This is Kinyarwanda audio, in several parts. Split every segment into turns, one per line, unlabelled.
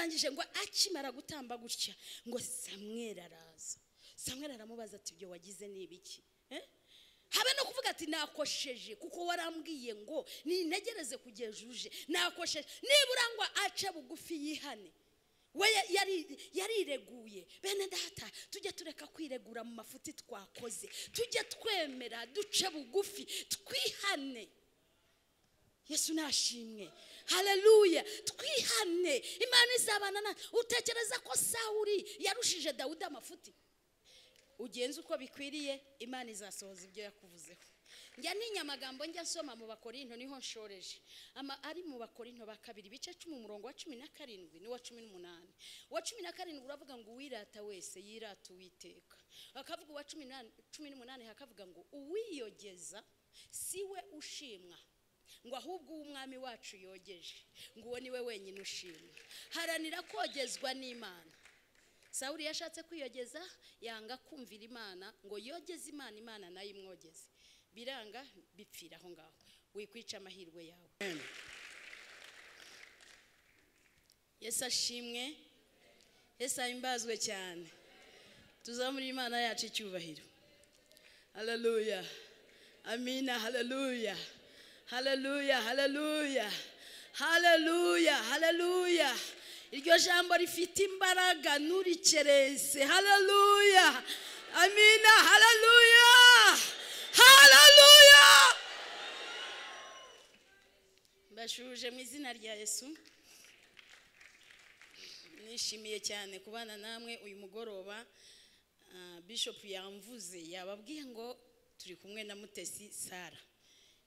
arangije ngo akimara gutamba gutya ngo Samweli araza. Samweli aramubaza ati ibyo wagize ni ibiki? Habe no kuvuga ati nakosheje kuko warambwiye ngo nintegereze kugejuje nakosheje, nibura ngo ace bugufi yihane. We yarireguye. Bene data tujye tureka kwiregura mu mafuti twakoze, tujye twemera duce bugufi twihane. Yesu nashimwe. Haleluya. Twihane. Imana izabana na. Utekereza ko Sawuli yarushije Dawudi amafuti? Ugenze uko bikwiriye Imana izasohoza ibyo yakuvuzeho. Njya ninyamagambo njya nsoma mu Bakorinto niho nshoreje. Ari mu Bakorinto ba 2 bice 10 umurongo wa 17 ni wa 18. Wa 17 uravuga ngo uwirata wese yirata Uwiteka. Akavuga wa 18 hakavuga ngo uwiyogeza siwe ushimwa, ngo ahubwo umwami wacu yogeje, ngo uwo niwe wenyine ushimwa. Haranira kogezwa n'Imana. Sawuli yashatse kwiyogeza yanga kumvira Imana ngo yogeze Imana, Imana nayo imwogeze. Biranga bipfira aho ngaho. Wikwica amahirwe yawe. Yesu ashimwe. Yesu ahimbazwe cyane. Tuzamura Imana yacu icyubahiro. Haleluya. Amina. Haleluya. Haleluya. Haleluya. Haleluya. Haleluya. Iryo jambo rifite imbaraga nurikerese. Haleluya. Amina. Haleluya. Haleluya. Mbashuje mu izina rya Yesu. Nishimiye cyane kubana namwe uyu mugoroba. Bishop yamvuze yababwiye ngo turi kumwe na Mutesi Sara.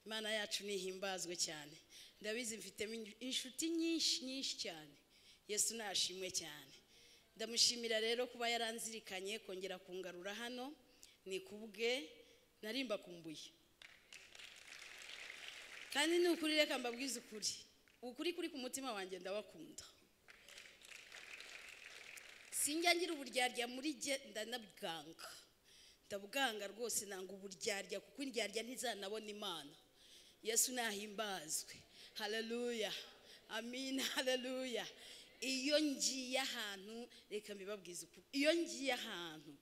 Imana yacu nihimbazwe cyane. Ndabizi mfite inshuti nyinshi cyane. Yesu nashimwe cyane. Ndamushimira rero kuba yaranzirikanye kongera kungarura hano. Ni kubwe narimba kumbuye. Kandi nukuri reka mbabwize ukuri. Ukuri kuri ku mutima wanjye ndabakunda. Sinjya ngira uburyarya muri je ndanabwanga. Ndabwanga rwose nanga uburyarya kuko indyarya ntizanabona Imana. Yesu nahimbazwe. Haleluya. Amin. Haleluya. Iyo ngiye ahantu reka mbibabwize ukuri. Iyo ngiye ahantu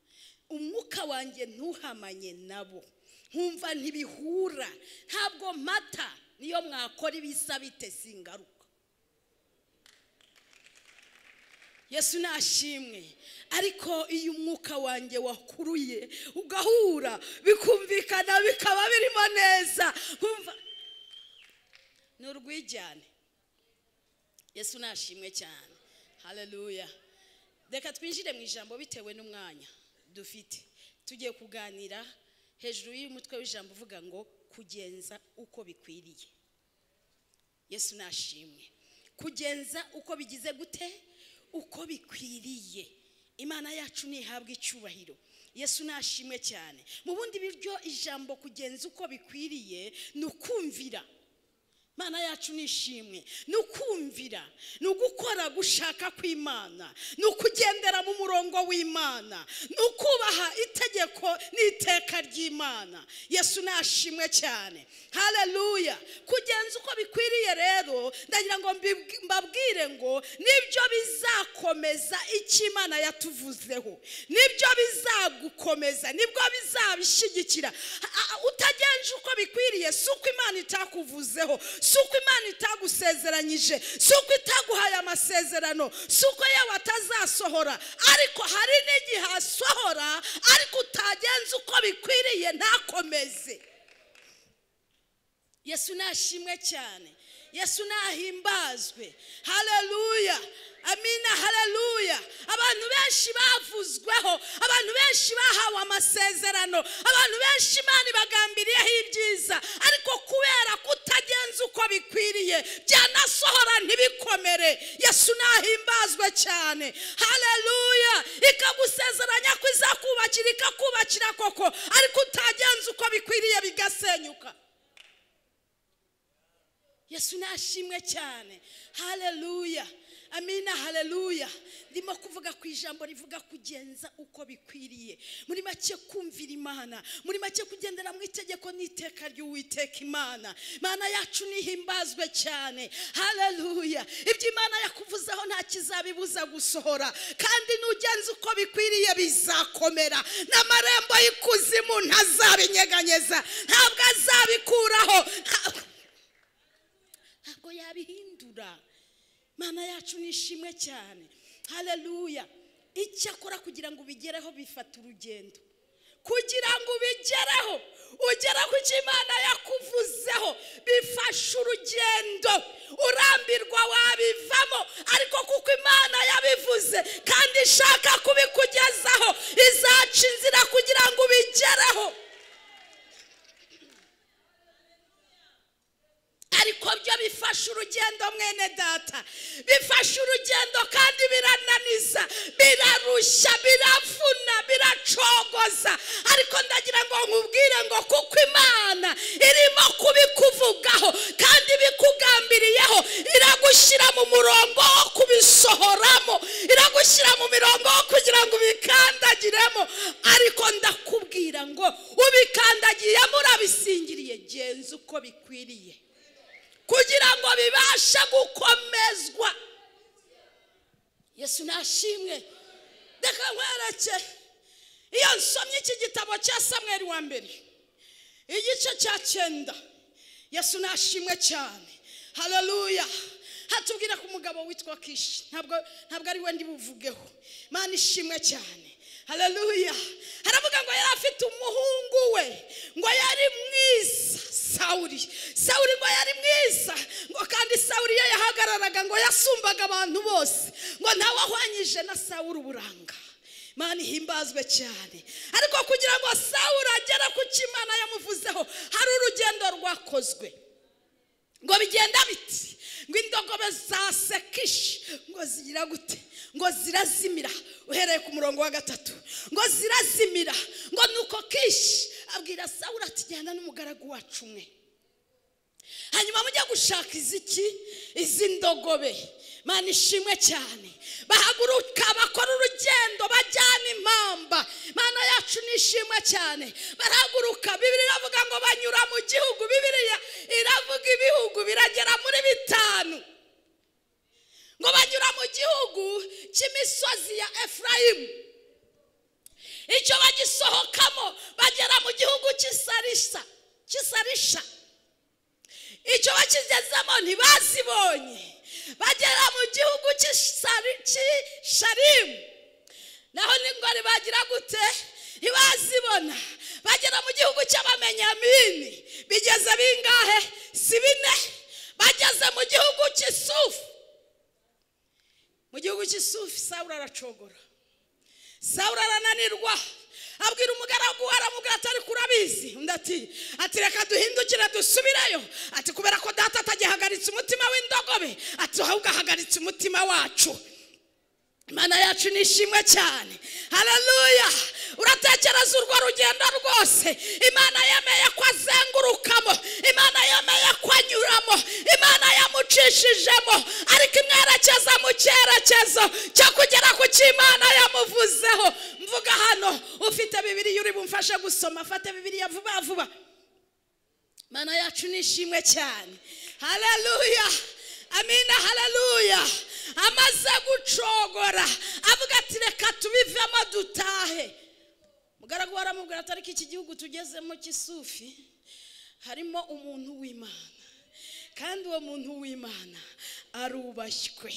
umwuka wanjye ntuhamanye nabo, nkumva ntibihura, ntabwo mata niyo mwakora ibisa bite singaruka. Yesu nashimwe. Ariko iyo umwuka wanjye wakuruye ugahura bikumvikana bikaba birimo neza, nkumva n'urwijyane. Yesu nashimwe cyane. Haleluya. Reka twinjire mu ijambo bitewe n'umwanya dufite. Tugiye kuganira hejuru y'umutwe w'ijambo uvuga ngo kugenza uko bikwiriye. Yesu nashimwe. Kugenza uko bigize gute? Uko bikwiriye. Imana yacu nihabwa icyubahiro. Yesu nashimwe cyane. Mu bundi biryo ijambo kugenza uko bikwiriye nukumvira. Mana yacu nishimwe. Nukumvira, nugukora gushaka kw'Imana, nukugendera mu murongo w'Imana, nukubaha itegeko n'iteka ry'Imana. Yesu nashimwe cyane. Haleluya. Kugenza uko bikwiriye rero ndagira ngo mbabwire ngo nibyo bizakomeza icyo Imana yatuvuzeho, nibyo bizagukomeza, nibwo bizabishigikira. Utagenje uko bikwiriye suko Imana itakuvuzeho, suko Imana itagusezeranyije, suko itaguhaye amasezerano, suko yawe atazasohora. Ariko hari n'igihe asohora ariko utagenze uko bikwiriye ntakomeze. Yesu nashimwe cyane. Yesu nahimbazwe. Haleluya. Amina. Haleluya. Abantu benshi bavuzweho, abantu benshi bahawe amasezerano, abantu benshi Imana ibagambiriyeho ibyiza, ariko kubera kutagenza uko bikwiriye byanasohora ntibikomere. Yesu nahimbazwe cyane. Haleluya. Ikagusezeranya ko izakubakira ikakubakira koko, ariko utagenza uko bikwiriye bigasenyuka. Yesu nashimwe cyane. Haleluya. Amina. Haleluya. Ndimo kuvuga ku ijambo rivuga kugenza uko bikwiriye. Muri make kumvira Imana, muri make kugendera mu itegeko n'iteka ry'Uwiteka Imana. Imana yacu nihimbazwe cyane. Haleluya. Ibyo Imana yakuvuzeho nta kizabibuza gusohora, kandi nugenza uko bikwiriye bizakomera, n'amarembo y'ikuzimu ntazabinyeganyeza, ntabwo azabikuraho, ntabwo yabihindura. Mana yacu nishimwe cyane. Haleluya. Icyakora kugira ngo ubigereho bifata urugendo, kugira ngo ubigereho ugera ku cyo Imana yakuvuzeho bifasha urugendo. Urambirwa wabivamo, ariko kuko Imana yabivuze kandi ishaka kubikugezaho, izaca inzira kugira ngo ubigereho. Ariko byo bifasha urugendo mwene data, bifasha urugendo kandi birananiza, birarushya, biravuna, biracogoza. Ariko ndagira ngo nkubwire ngo kuko Imana irimo kubikuvugaho kandi bikugambiriyeho, iragushyira mu murongo wo kubisohoramo, iragushyira mu mirongo wo kugira ngo ubikandagiremo. Ariko ndakubwira ngo ubikandagiyemo urabisingiriye, genza uko bikwiriye kugira ngo bibashe gukomezwa. Yesu nashimwe. Reka nkwereke, iyo nsomye iki gitabo cya Samweli wa mbere igice cya 9, Yesu nashimwe cyane. Haleluya. Hatubwira ku mugabo witwa Kishi, ntabwo ari we ndi buvugeho. Imana ishimwe cyane. Haleluya. Haravuga ngo yari afite umuhungu we ngo yari mwiza, Sawuli ngo yari mwiza, ngo kandi Sawuli yahagararaga ngo yasumbaga abantu bose, ngo ntawe ahwanyije na Sawuli uburanga. Imana ihimbazwe cyane. Ariko kugira ngo Sawuli agere ku cyo Imana yamuvuzeho, hari urugendo rwakozwe. Ngo bigenda biti, ngo indogobe za Sekishi ngo zigira gute, ngo zirazimira. Uhereye ku murongo wa 3, ngo zirazimira. Ngo nuko Kishi abwira Sawuli ati genda n'umugaragu wacu umwe, hanyuma mujya gushaka izi ndogobe. Imana ishimwe cyane. Bahaguruka bakora urugendo bajyana impamba. Imana yacu nishimwe cyane. Barahaguruka, Bibiliya iravuga ngo banyura mu gihugu, Bibiliya iravuga ibihugu biragera muri 5. Ngo banyura mu gihugu cy'imisozi ya Efurayimu, icyo bagisohokamo bagera mu gihugu cy'Isarisha. Icyo bakigezemo ntibazibonye, bagera mu gihugu cy'Isharimu, naho n'ingwari bagira gute, ntibazibona. Bagera mu gihugu cy'Abamenyamini, bigeze bingahe? Si 4. Bageze mu gihugu cy'Isufu. Mu gihugu cy'Isufu Sawuli aracogora, Sawuli arananirwa, abwira umugaragu aramubwira ati ariko urabizi, undi ati reka duhindukire dusubireyo. Ati kubera ko data atagihagaritse umutima w'indogobe, ati ahubwo ahagaritse umutima wacu. Imana yacu nishimwe cyane. Haleluya. Uratekereza urwo rugendo rwose Imana yemeye ko azengurukamo, Imana yemeye ko anyuramo, Imana yamucishijemo, ariko imwerekeza mu cyerekezo cyo kugera ku cyo Imana yamuvuzeho. Mvuga hano ufite Bibiliya uri bumfashe gusoma, fate Bibiliya vuba vuba. Imana yacu nishimwe cyane. Haleluya. Amina. Haleluya. Amaze gucogora avuga ati reka tubivemo dutahe. Mugaragu aramubwira ati ariko iki gihugu tugezemo cy'Isufi harimo umuntu w'Imana, kandi uwo muntu w'Imana arubashywe.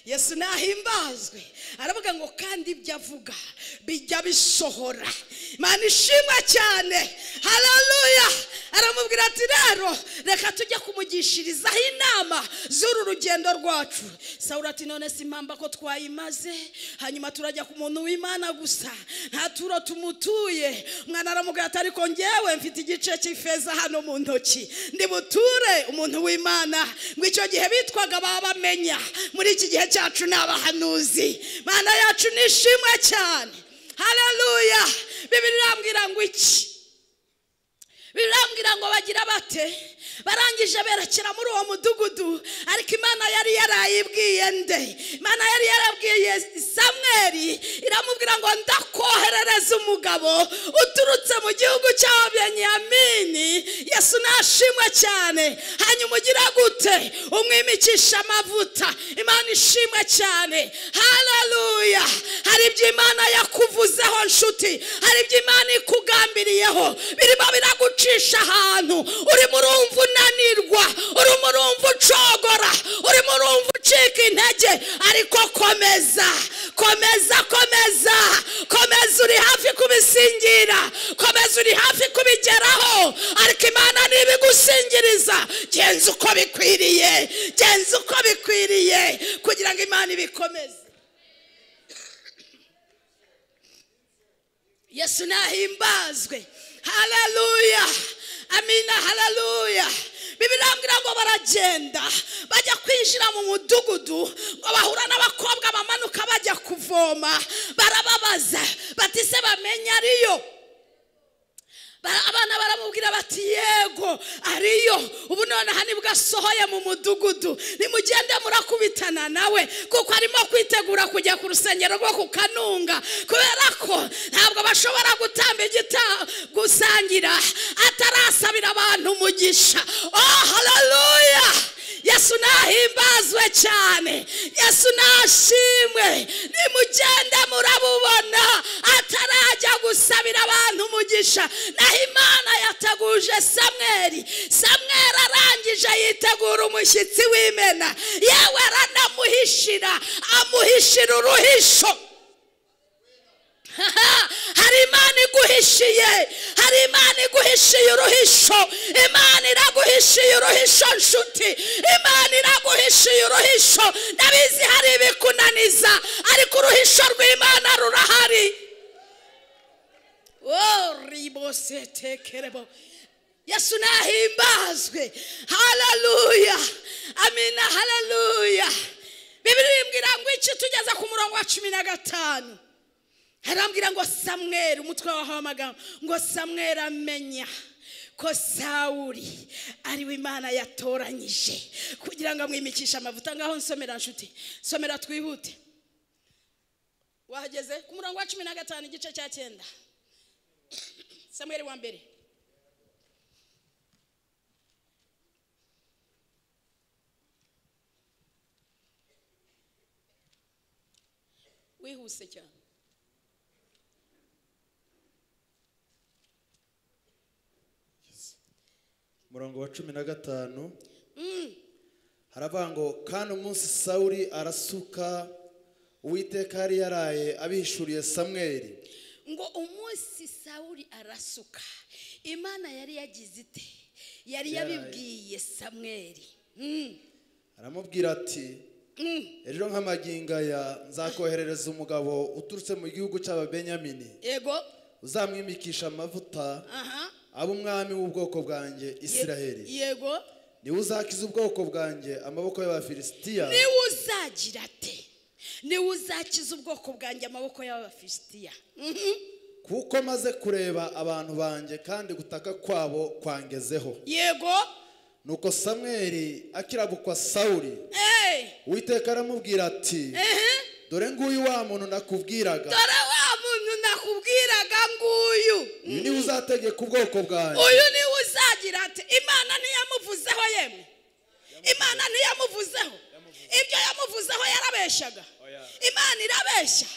Yesu nahimbazwe. Aravuga ngo kandi ibyo avuga bijya bisohora. Imana ishimwe cyane. Haleluya. Aramubwira ati rero reka tujye kumugishirizaho inama z'uru rugendo rwacu. Sawuli ati none si impamba ko twayimaze, hanyuma turajya ku muntu w'Imana gusa, nta turo tumutuye. Mwana aramubwira ati ariko ngewe mfite igice cy'ifeza hano mu ntoki, ndi buture umuntu w'Imana. Ngo icyo gihe bitwaga babamenya, muri iki gihe cyacu n'abahanuzi. Mana yacu nishimwe cyane. Haleluya. Bibiliya irambwira ngo iki, birambwira ngo bagira bate barangije berekera muri uwo mudugudu ariko Imana yari yarayibwiye nde Imana yari yarabwiye Samweli iramubwira ngo ndakoherereza umugabo uturutse mu gihugu cy'Abenyamini Yesu nashimwe cyane hanyuma ugira gute umwimikisha amavuta Imana ishimwe cyane haleluya hari ibyo Imana yakuvuzeho nshuti hari ibyo Imana ikugambiriyeho birimo biragucisha ahantu uri murumva unanirwa uri murumva ucogora uri murumva ucika intege ariko komeza komeza komeza komeza uri hafi kubisingira komeza uri hafi kubigeraho ariko Imana nibigusingiriza genza uko bikwiriye kugira ngo Imana ibikomeze. Yesu nahimbazwe haleluya amina haleluya. Bibirambwira ngo baragenda bajya kwinjira mu mudugudu ngo bahura n'abakobwa bamanuka bajya kuvoma barababaza bati se bamenya ariyo abana baramubwira bati yego ariyo ubu none hani bwasohoye mu mudugudu nimugende murakubitana nawe kuko arimo kwitegura kujya ku rusengero rwo ku Kanunga kubera ko ntabwo bashobora gutamba gusangira atarasabira abantu umugisha. Oh haleluya Yesu nahimbazwe cyane Yesu nashimwe nimugende murabubona atarajya gusabira abantu umugisha naho Imana yateguje Samweli arangije yitegura umushyitsi w'Imena yewe aranamuhishira amuhishira uruhisho. Hari Imana iguhishiye uruhisho Imana iraguhishiye uruhisho nshuti Imana iraguhishiye uruhisho ndabizi hari ibikunaniza ariko uruhisho rw'Imana rurahari. Ribosetekerebo Yesu nahimbazwe haleluya amina haleluya. Bibiri imbwira ngo iki tugeza ku murongo wa 15 harambwira ngo Samweli umutwe waho amagambo ngo Samweli amenya ko Sawuli ari we Imana yatoranyije kugira ngo amwimikishe amavuta. Ngaho nsomera nshuti somera twihute wahageze ku murongo wa 15 igice cya 9 Samweli wa mbere. Wihuse cyane
murongo wa 15 haravuga ngo kandi umunsi Sawuli arasuka Uwiteka yari yaraye abihishuriye Samweli
ngo umunsi Sawuli arasuka Imana yari yagize ite yari yabibwiye Samweli
aramubwira ati ejo nk'amaginga ya nzakoherereza umugabo uturutse mu gihugu cy'Abenyamini yego uzamwimikisha amavuta abo umwami w'ubwoko bwanjye Isiraheli yego niwe uzakiza ubwoko bwanjye amaboko y'Abafilisitiya niwe uzagira ate niwe uzakiza ubwoko bwanjye amaboko y'Abafilisitiya kuko maze kureba abantu banjye kandi gutaka kwabo kwangezeho yego. Nuko Samweli akirabukwa Sawuli Uwiteka aramubwira ati dore nguyu wa muntu nakubwiraga nguyu niwe uzategeka ubwoko bwanjye uyu niwe uzagira ati Imana ntiyamuvuzeho yemwe Imana ntiyamuvuzeho ibyo yamuvuzeho yarabeshaga Imana irabeshya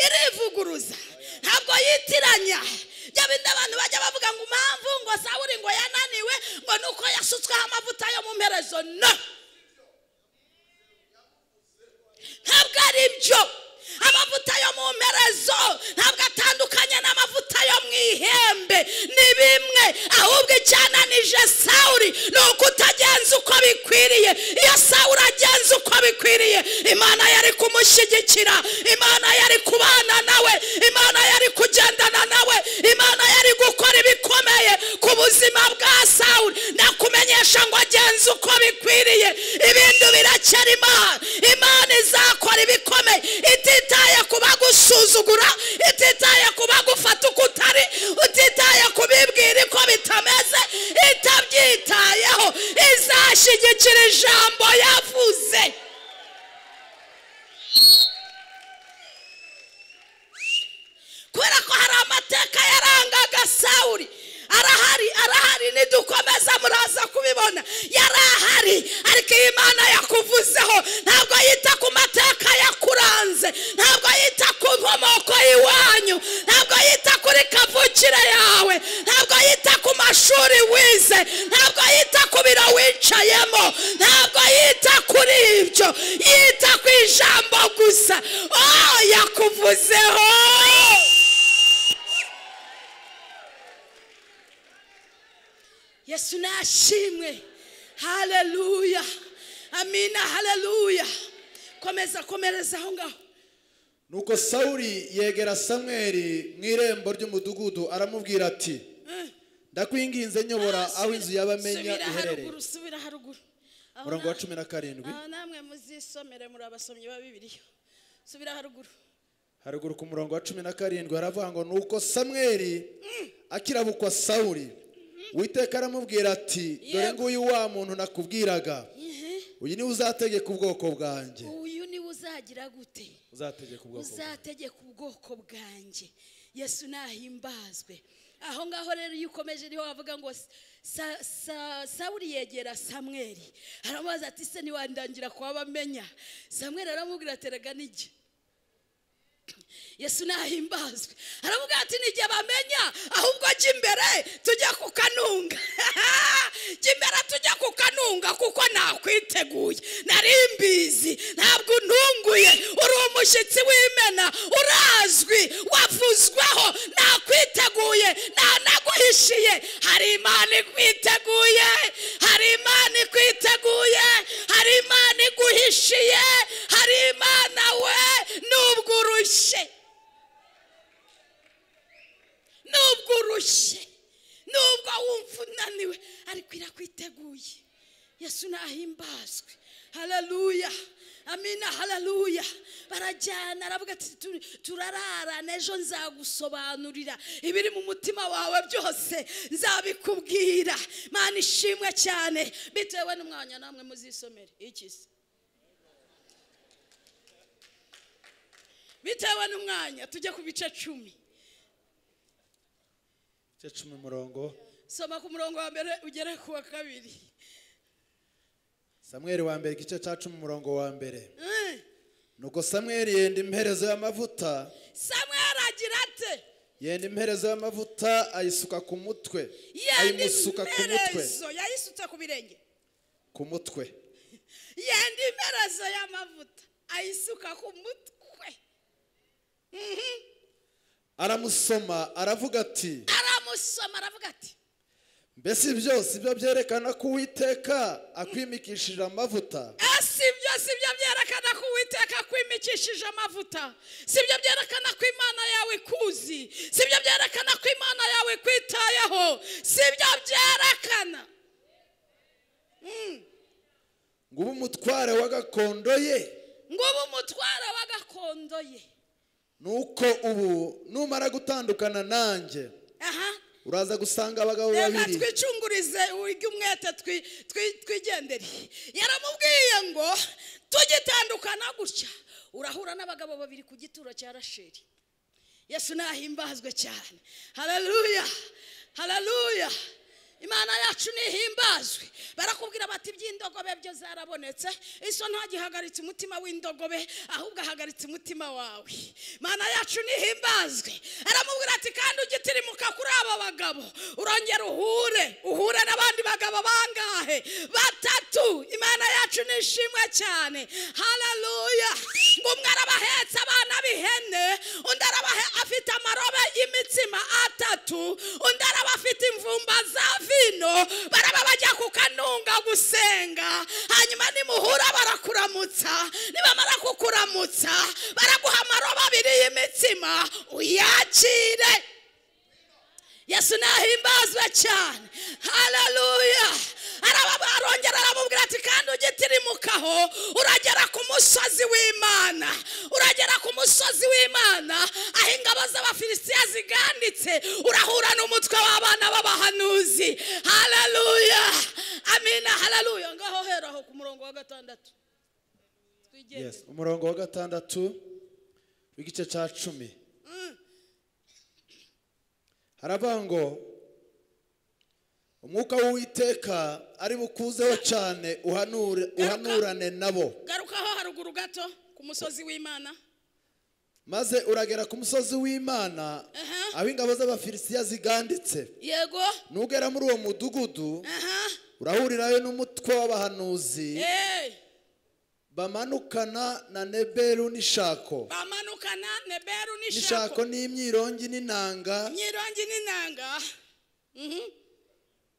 irivuguruza ntabwo yitiranya byabindi abantu bajya bavuga ngo impamvu ngo Sawuli ngo yananiwe ngo nuko yasutsweho amavuta yo mu mperezo ntabwo ari byo. Amavuta yo mu mperezo ntabwo atandukanye n'amavuta yo mu ihembe ni bimwe ahubwo icyananije Sawuli ni uko utagenza uko bikwiriye. Iyo Sawuli agenza uko bikwiriye Imana yari kumushyigikira Imana yari kubana nawe Imana yari kugendana nawe Imana yari gukora ibikomeye ku buzima bwa Sawuli. Ndakumenyesha ngo agenza uko bikwiriye ibintu birakera Imana izakora ibikomeye ititaye kubagusuzugura ititaye kubagufata uko utari utitaye kubibwira ko bitameze
yarahari, ariko iyi Imana yakuvuzeho ntabwo yita ku mateka yakuranze, ntabwo yita ku nkomoko y'iwanyu, ntabwo yita kuri kavukire yawe, ntabwo yita ku mashuri wize, ntabwo yita ku biro wicayemo, ntabwo yita kuri ibyo, yita ku ijambo gusa. Yakuvuzeho. Yesu nashimwe. Haleluya, amina, haleluya. Komeza komereza aho ngaho.
Nuko Sawuli yegera Samweli mu irembo ry'umudugudu aramubwira ati ndakwinginze nyobora aho inzu y'abamenya iherereye.
Subira haruguru.
Murongo wa 17.
Namwe muzisomere muri abasomyi ba Bibiliya. Subira haruguru.
Haruguru ku murongo wa 17 haravuga ngo nuko Samweli akirabukwa Sawuli, Uwiteka aramubwira ati dore nguyu wa muntu nakubwiraga, uyu ni uzategeka ubwoko bwanjye.
Uyu ni uzagira gute? Uzategeka ubwoko bwanjye. Yesu nahimbazwe. Aho ngaho rero iyo ukomeje niho wavuga ngo Sawuli yegera Samweli aramubaza ati se niwandangira kwabamenya? Samweli aramubwira ati rega nijye. Yesu nahimbazwe. Aravuga ati nijye bamenya, ahubwo jya imbere tujya ku kanunga. Jya imbere tujya ku kanunga kuko nakwiteguye, nari mbizi, ntabwo ntunguye, uri umushyitsi w'Imana, urazwi, wavuzweho, nakwiteguye, naguhishiye. Hari Imana ikwiteguye, hari Imana ikwiteguye, hari Imana iguhishiye, hari Imana we nubwo urushye, nubwo urushye, nubwo wumva unaniwe, ariko irakwiteguye. Yesu nahimbazwe. Haleluya, amina, haleluya. Barajyana aravuga ati turararana, ejo nzagusobanurira ibiri mu mutima wawe byose nzabikubwira. Mana ishimwe cyane. Bitewe n'umwanya namwe muzisomere ikisi, bitewe n'umwanya tujye ku bice 10.
Bice 10 murongo.
Soma ku murongo wa mbere ugere ku wa 2.
Samweli wa mbere igice cya 10 murongo wa mbere. Nuko Samweli yenda imperezo y'amavuta.
Samweli agira ate?
Yenda imperezo y'amavuta ayisuka ku mutwe. Ayimusuka ku mutwe.
Yayisutse ku birenge.
Ku mutwe.
Yenda imperezo y'amavuta ayisuka ku mutwe.
Aramusoma aravuga ati. Mbese byose ibyo byerekana ko Uwiteka akwimikishije amavuta.
Byose ibyo byerekana ko Uwiteka akwimikishije amavuta. Sibyo byerekana ko Imana yawe ikuzi. Sibyo byerekana ko Imana yawe kwitayeho. Sibyo byerekana.
Ngubu umutware w'agakondo ye.
Ngubu umutware w'agakondo ye.
Nuko ubu numara gutandukana nanjye. Uraza gusanga abagabo babiri.
Reka twicungurize uwige umwete twigendere. Yaramubwiye ngo tugitandukana gutya urahura n'abagabo babiri ku gituro cya Rasheli. Yesu nahimbazwe cyane. Haleluya, haleluya. Imana yacu nihimbazwe. Barakubwira bati by'indogobe byo zarabonetse, iso ntagihagaritse umutima w'indogobe, ahubwo ahagaritse umutima wawe. Imana yacu nihimbazwe. Aramubwira ati kandi ugitirimuka kuri aba bagabo urongera uhure n'abandi bagabo bangahe? 3. Imana yacu nishimwe cyane. Haleluya. Ngo umwe arabahetse abana b'ihene, undi afite amarobe y'imitsima 3, undi arabafite imvumba za vino. Baraba bajya ku kanunga gusenga, hanyuma nimuhura barakuramutsa, nibamara kukuramutsa baraguha amarobe 2 y'imitsima uyakire. Yesu nahimbazwe cyane. Haleluya. Arongera aramubwira ati kandi ugitirimukaho uragera ku musozi w'Imana, uragera ku musozi w'Imana aho ingabo z'Abafilisitiya ziganditse, urahura n'umutwe w'abana b'abahanuzi. Haleluya, amina, haleluya. Ngaho heraho ku murongo wa 6.
Yes, umurongo wa 6 w'igice cya 10. umwuka w'Uwiteka ari bukuzeho cyane uhanurane nabo.
Garukaho haruguru gato ku musozi w'Imana.
Maze uragera ku musozi w'Imana aho ingabo z'Abafilisitiya ziganditse.
Yego.
Nugera muri uwo mudugudu urahurirayo n'umutwe w'abahanuzi bamanukana na Neberu n'ishako. N'ishako n'imyirongi n'inanga.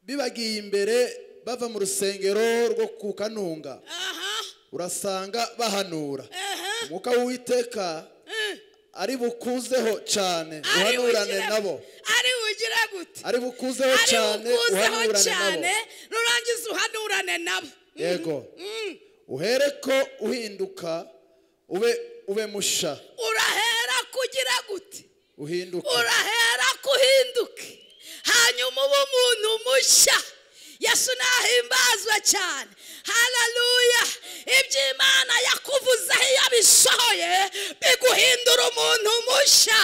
Bibagiye imbere bava mu rusengero rwo ku Kanunga. Urasanga bahanura. Umwuka w'Uwiteka ari bukuzeho cyane uhanurane nabo.
Ari ugira gute?
Ari bukuzeho cyane uhanurane nabo.
Nurangiza uhanurane nabo.
Yego. Uhereko uhinduka ube musha.
Urahera kugira gute?
Uhinduka.
Urahera kuhinduke. Hanyuma umuntu musha. Yesu nahimbazwe cyane. Haleluya. Iby'Imana yakuvuzeho yabisohoye biguhindura umuntu musha.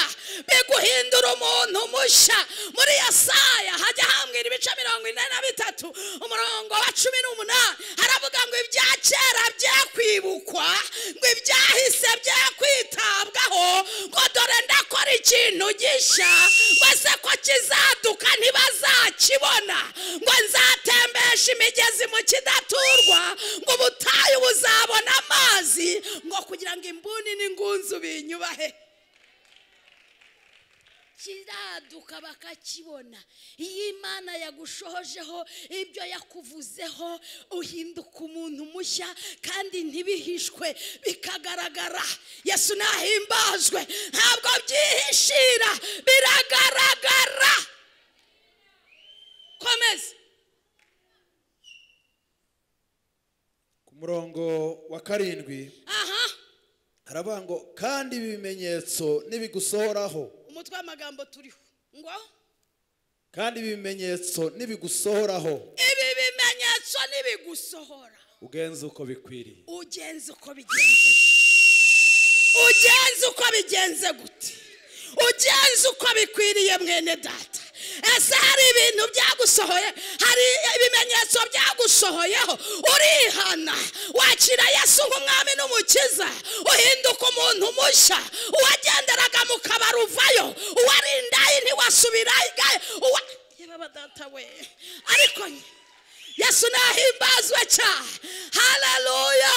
Biguhindura umuntu musha. Muri Yesaya hajya hambwira ibice 43 umurongo wa 18 haravuga ngo ibya kera byakwibukwa ngo ibyahise byakwitabwaho ngo dore ndakora ikintu gisha wese ko kizaduka ntibazakibona ngo nzatembesha imigezi mu kidaturwa ngo ubutayu buzabona amazi ngo kugira ngo imbuni n'ingunzu binyubahe. Kiraduka bakakibona. Iyi Imana yagushohojeho ibyo yakuvuzeho uhinduka umuntu mushya kandi ntibihishwe bikagaragara. Yesu nahimbazwe. Ntabwo byihishira biragaragara. Komeza.
Ku murongo wa 7 haravuga ngo kandi ibimenyetso nibigusohoraho.
Umutwe w'amagambo turiho ngo
kandi ibimenyetso nibigusohoraho.
Ibi bimenyetso nibigusohora.
Ugenze uko bikwiriye.
Ugenze uko bigenze. Ugenze uko bigenze gute? Ugenze uko bikwiriye mwene data. Ese hari ibintu byagusohoye, hari ibimenyetso byagusohoyeho, urihana wakira Yesu nk'umwami n'umukiza uhinduka umuntu mushya. Uwagenderaga mu kabaruvayo uwarindaye ntiwasubirayo yaba data we. Ariko Yesu nahimbazwe cyane. Haleluya.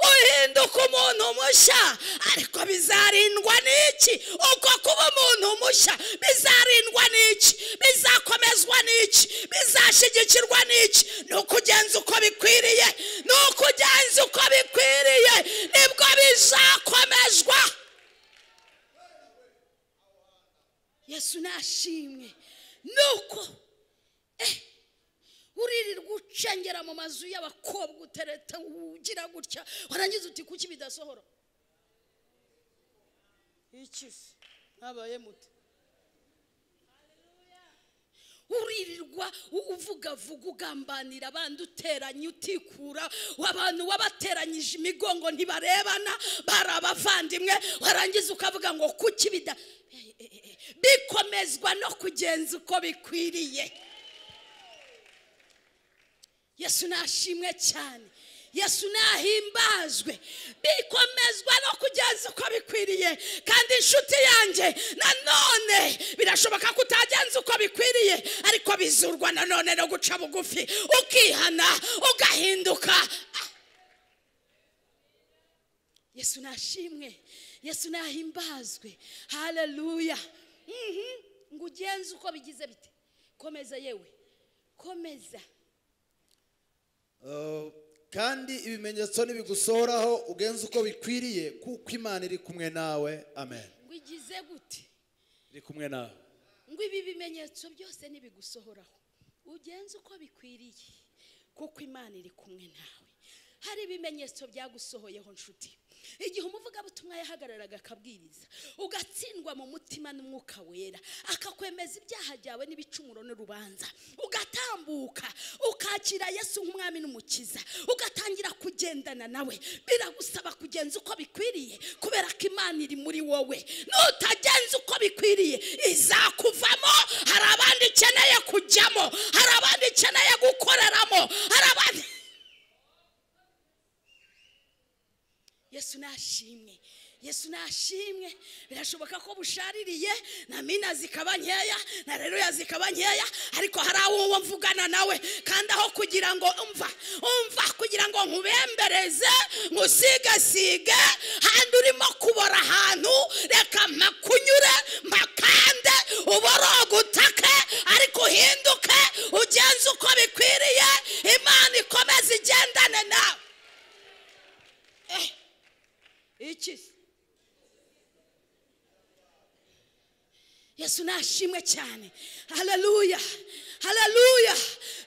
Uhinduka umuntu mushya. Ariko bizarindwa n'iki? Uko kuba umuntu mushya bizarindwa n'iki? Bizakomezwa n'iki? Bizashyigikirwa n'iki? Nukugenza uko bikwiriye. Nukugenza uko bikwiriye nibwo bizakomezwa. Yesu nashimwe. Nuko uririrwa ucengera mu mazu y'abakobwa utereta ugira gutya warangiza uti kuki bidasohora? Iki habaye mute? Uririrwa uvuga ugambanira abandi uteranya utikura abantu wabateranyije imigongo ntibarebana barabavandimwe warangiza ukavuga ngo kuki bikomezwa no kugenza uko bikwiriye. Yesu nashimwe cyane. Yesu nahimbazwe. Bikomezwa no kugenza uko bikwiriye. Kandi inshuti yanjye nanone birashoboka kutagenza uko bikwiriye ariko bizurwa nanone no guca bugufi ukihana ugahinduka. Yesu nashimwe. Yesu nahimbazwe. Haleluya. Ngo ugenze uko bigize bite? Komeza yewe. Komeza.
Kandi ibimenyetso nibigusohoraho ugenze uko bikwiriye kuko Imana iri kumwe nawe. Amen.
Ngo igize gute?
Iri kumwe nawe.
Ngo ibi bimenyetso byose nibigusohoraho ugenze uko bikwiriye kuko Imana iri kumwe nawe. Hari ibimenyetso byagusohoyeho nshuti. Igihe umuvuga butumwa umuvugabutumwa yahagararaga akabwiriza ugatsindwa mu mutima n'umwuka wera akakwemeza ibyaha byawe n'ibicumuro n'urubanza ugatambuka ukakira Yesu nk'umwami n'umukiza ugatangira kugendana nawe biragusaba kugenza uko bikwiriye kubera ko Imana iri muri wowe nutagenza uko bikwiriye izakuvamo hari abandi ikeneye kujyamo hari abandi ikeneye gukoreramo hari abandi Yesu nashimwe birashoboka ko bushaririye na mina zikaba nkeya na reruya zikaba nkeya ariko hari awo mvugana nawe kandi aho kugira ngo umva kugira ngo nkubembereze ngusigasige handi urimo kubora ahantu reka makunyure makande uboroga utake ariko uhinduke ugenze uko bikwiriye Imana ikomeze igendane nawe iki Yesu nashimwe cyane haleluya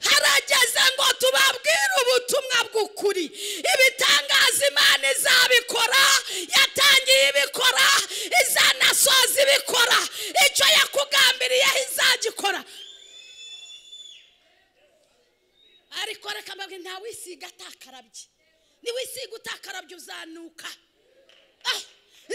harageze ngo tubabwire ubutumwa bw'ukuri ibitangaza Imana izabikora yatangiye ibikora izanasoza ibikora icyo yakugambiriye izagikora ariko reka mbabwire nta wisiga atakarabye ni wisiga utakarabye uzanuka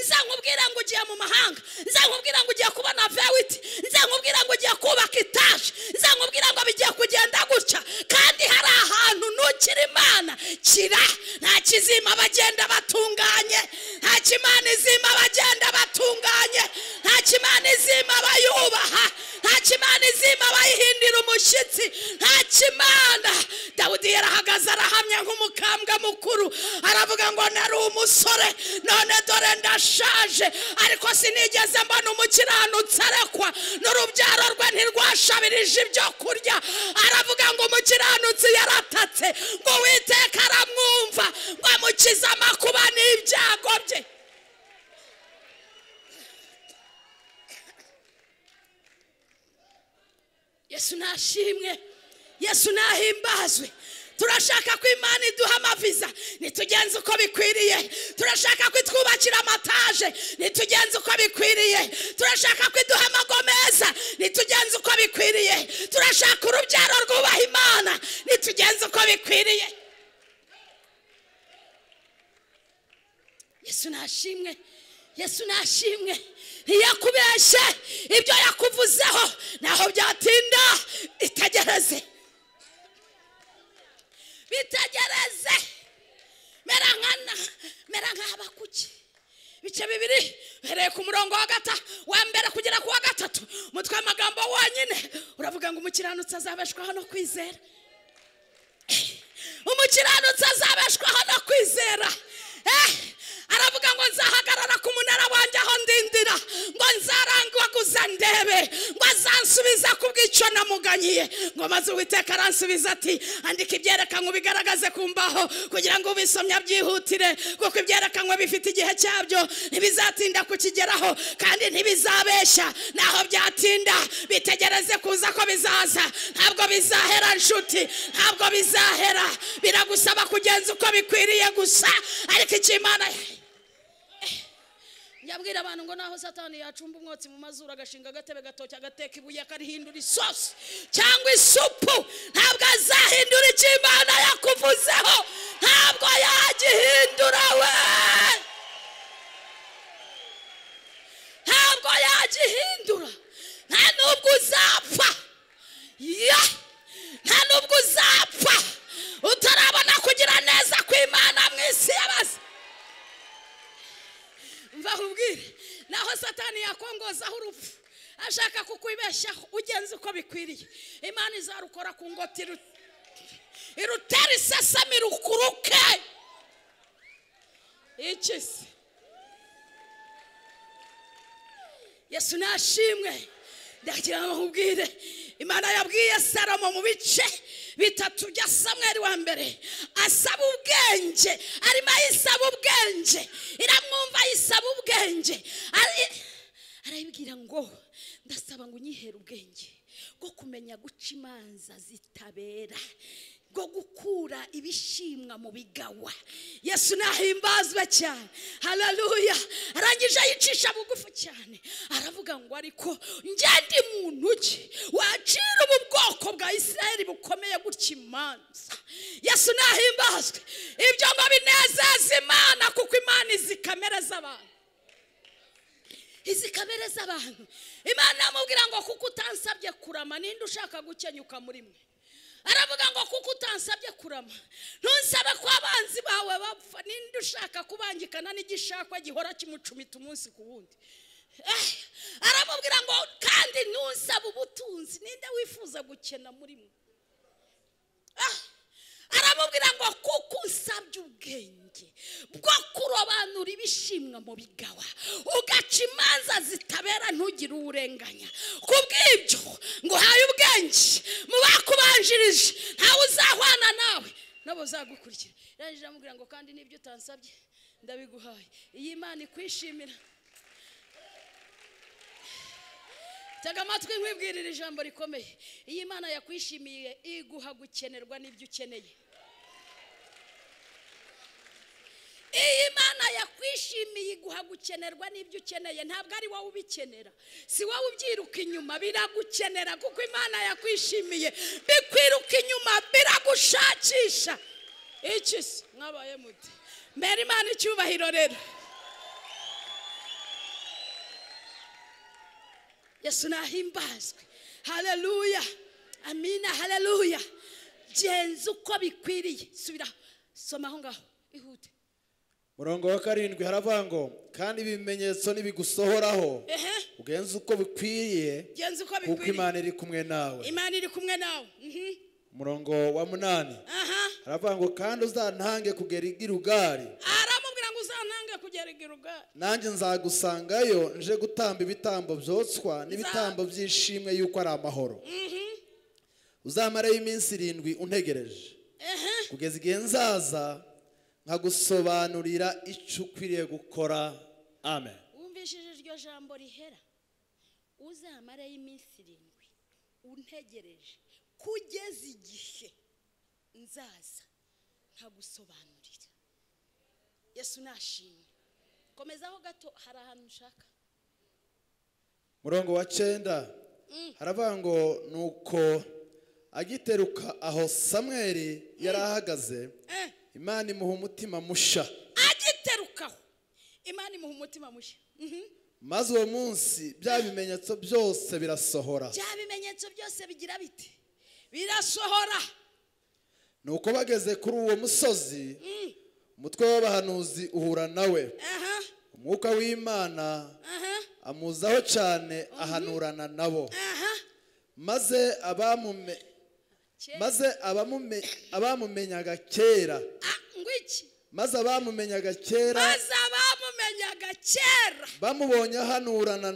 nzamubwira ngo ugiye mu mahanga nzamubwira ngo ugiye kubona vewiti nzamubwira ngo ugiye kubaka itaje nzamubwira ngo bigiye kugenda gutya kandi hari ahantu nukira Imana kira nta kizima bagenda batunganye nta kimana izima bagenda batunganye nta kimana izima bayubaha nta kimana izima bayihindira umushyitsi nta kimana Dawudi yarahagaze arahamya nk'umukambwe mukuru aravuga ngo nari umusore none dore ndashaje ariko sinigeze mbona umukiranutsi arekwa n'urubyaro rwe ntirwashabirije ibyo kurya aravuga ngo umukiranutsi yaratatse ngo Uwiteka aramwumva ngo amukize amakuba n'ibyago bye Yesu nashimwe Yesu nahimbazwe turashaka ko Imana iduha amaviza nitugenze uko bikwiriye turashaka ko itwubakira amataje nitugenze uko bikwiriye turashaka ko iduha amagomeza nitugenze uko bikwiriye turashaka urubyaro rwubaha Imana nitugenze uko bikwiriye Yesu nashimwe ntiyakubeshye ibyo yakuvuzeho naho byatinda itegereze bitegereze mera nk'abakuki bice bibiri hereye ku murongo wa mbere kugera ku wa gatatu umutwe w'amagambo wonyine uravuga ngo umukiranutsi azabeshwaho no kwizera umukiranutsi azabeshwaho no kwizera aravuga ngo nzahagarara ku munara wanjye aho ndindira ngo nzarangwaguza ndebe ngo azansubiza ku bw'icyo namuganyiye ngo maze Uwiteka aransubiza ati andika ibyerekanwe ubigaragaze ku mbaho kugira ngo ubisomya byihutire kuko ibyerekanwe bifite igihe cyabyo ntibizatinda kukigeraho kandi ntibizabeshya naho byatinda bitegereze kuza ko bizaza ntabwo bizahera nshuti ntabwo bizahera biragusaba kugenza uko bikwiriye gusa ariko icyo Imana yabwira abantu ngo naho Satani yacumba umwotsi mu mazuru agashinga agatebe gatoki agateka ibuye akarihindura isosi cyangwa isupu ntabwo azahindura icyo Imana yakuvuzeho ntabwo yagihindura we ntabwo yagihindura nta nubwo uzapfa nta nubwo uzapfa utarabona kugira neza kw'Imana mu isi y'abasi mbahubwire naho Satani yakongozaho urupfu ashaka kukwibeshyaho ugenze uko bikwiriye Imana izarukora ku ngoti irutera isesemi rukuruke ikisi Yesu nashimwe ndagira ngo nkubwire Imana yabwiye Salomo mu bice bitatu bya Samweli wa mbere asaba ubwenge arimo ayisaba ubwenge iramwumva ayisaba ubwenge arayibwira ngo ndasaba ngo unyihere ubwenge bwo kumenya guca imanza zitabera bwo gukura ibishimwa mu bigawa. Yesu nahimbazwe cyane, haleluya. Arangije yicisha bugufi cyane, aravuga ngo ariko njye ndi muntu ki wacira ubu bwoko bwa Isirayeli bukomeye gutya imanza. Yesu nahimbazwe. Ibyo ngo binezeza Imana, kuko Imana izi kamere z'abantu, izi kamere z'abantu. Imana amubwira ngo kuko utansabye kurama, ninde ushaka gukenyuka muri mwe? Aravuga ngo kuko utansabye kurama, ntusabe ko abanzi bawe bapfa, ninde ushaka kubangikana n'igishakwa gihora kimucumita umunsi ku wundi? Aramubwira ngo kandi ntusabe ubutunzi, ninde wifuza gukena muri mwe? Aramubwira ngo kuko unsabye ubwenge bwo kurobanura ibishimwa mu bigawa, ugaca imanza zitabera ntugire uwurenganya. Kubw'ibyo ngo haye ubwenge mu bakubanjirije, ntawe uzahwana nawe nabo uzagukurikira. Yarangije aramubwira ngo kandi n'ibyo utansabye ndabiguhaye. Iyi Imana ikwishimira, tega amatwi nkwibwirira ijambo rikomeye. Iyi Imana yakwishimiye iguha gukenerwa n'ibyo ukeneye. Iyi Imana yakwishimiye iguha gukenerwa n'ibyo ukeneye, ntabwo ari wowe ubikenera, si wowe ubyiruka inyuma, biragukenera kuko Imana yakwishimiye. Bikwiruka inyuma, biragushakisha. Iki se mwabaye muti mbere Imana icyubahiro rero. Yesu nahimbazwe, haleluya, amina, haleluya. Genza uko bikwiriye. Subira soma aho ngaho ihute.
Murongo wa 7 haravuga ngo kandi ibimenyetso nibigusohoraho ugenza uko bikwiriye, kuko Imana iri kumwe nawe.
Imana iri kumwe nawe.
Murongo wa 8 haravuga ngo kandi uzantange kugera i Gilugari.
Aramubwira ngo uzantange kugera i Gilugari,
nanjye nzagusangayo nje gutamba ibitambo byotswa n'ibitambo by'ishimwe yuko ari amahoro. Uzamareyo iminsi 7 untegereje, kugeza igihe nzaza nkagusobanurira icyo ukwiriye gukora. Amen.
Wumvishije iryo jambo rihera, uzamareyo iminsi 7 untegereje, kugeza igihe nzaza nkagusobanurira. Yesu nashimye. Komezaho gato, hari ahantu ushaka.
Murongo wa 9 haravuga ngo nuko agiteruka aho Samweli yarahagaze, Imana imuha umutima musha.
Agiterukaho Imana imuha umutima musha.
Maze uwo munsi bya bimenyetso byose birasohora.
Bya bimenyetso byose bigira bite? Birasohora.
Nuko bageze kuri uwo musozi, umutwe w'abahanuzi uhura nawe. Umwuka w'Imana amuzaho cyane, ahanurana nabo. Maze abamumenyaga kera, bamubonye ahanurana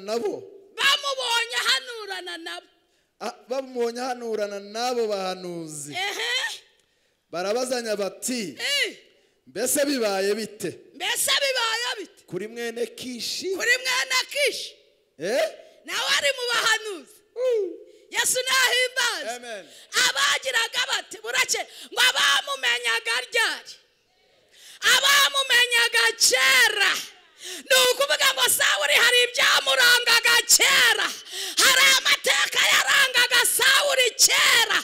nabo bahanuzi, barabazanya bati mbese bibaye bite kuri mwene Kishi?
Nawe ari mu bahanuzi. Yesu nahimbaza.
Amen.
Abagiraga bati burake ngo abamumenyaga ryari, abamumenyaga kera. Nukuvuga ngo Sawuli hari ibyamurangaga kera, hari amateka yarangaga Sawuli kera,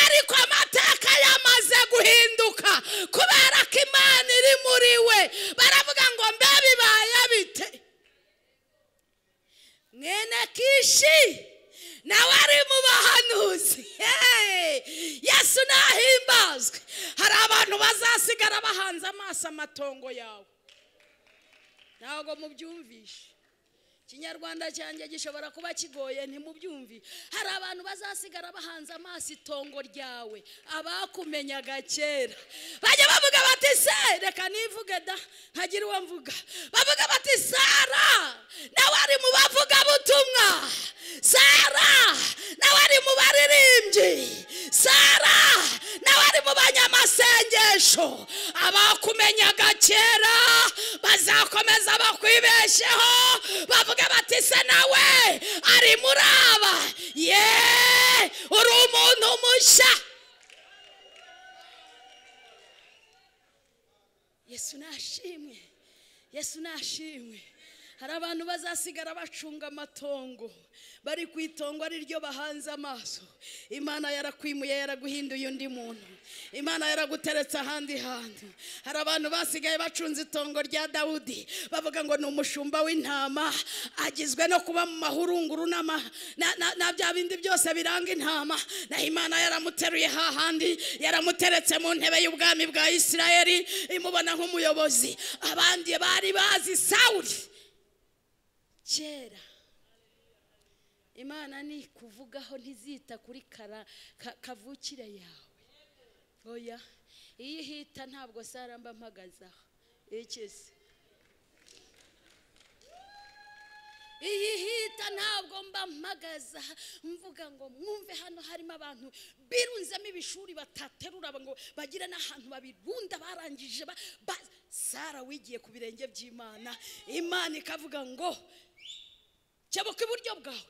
ariko amateka yamaze guhinduka kubera ko Imana iri muri we. Baravuga ngo mbe bibaye bite? Mwene Kishi nawe ari mu bahanuzi. Yesu nahimbazwe. Hari abantu bazasigara bahanze amaso amatongo yawe, ntabwo mubyumvishe. Kinyarwanda cyanjye gishobora kuba kigoye, ntimubyumvi. Hari abantu bazasigara bahanze amaso itongo ryawe, abakumenyaga kera. Bajya bavuga bati se reka nivuge da ntagira uwo mvuga. Bavuga bati Sara nawe ari mu bavuga butumwa, Sara nawe ari mu baririmbyi, Sara nawe ari mu banyamasengesho. Abakumenyaga kera bazakomeza bakwibesheho, bavuga bati se nawe ari muri aba, uri umuntu mushya. Yesu nashimwe, Yesu nashimwe. Hari abantu bazasigara bacunga amatongo, bari ku itongo ari ryo bahanze amaso. Imana yarakwimuye, yaraguhinduye undi muntu. Imana yaraguteretse ahandi hantu. Hari abantu basigaye bacunze itongo rya Dawudi, bavuga ngo ni umushumba w'intama, agizwe no kuba mu mahurunguru na bya bindi byose biranga intama. Na Imana yaramuteruye hahandi, yaramuteretse mu ntebe y'ubwami bwa Isirayeli, imubona nk'umuyobozi. Abandi bari bazi Sawuli kera. Imana ni kuvugaho ntizita kuri kavukire yawe. Oya, iyi hita ntabwo saramba mpagazaho. Ikisi iyi hita ntabwo mba mpagaza mvuga ngo mwumve hano harimo abantu birunzemo ibishuri bataterura ngo bagire n'ahantu babirunda barangije Sara wigiye ku birenge by'Imana. Imana ikavuga ngo cyabuka iburyo bwawe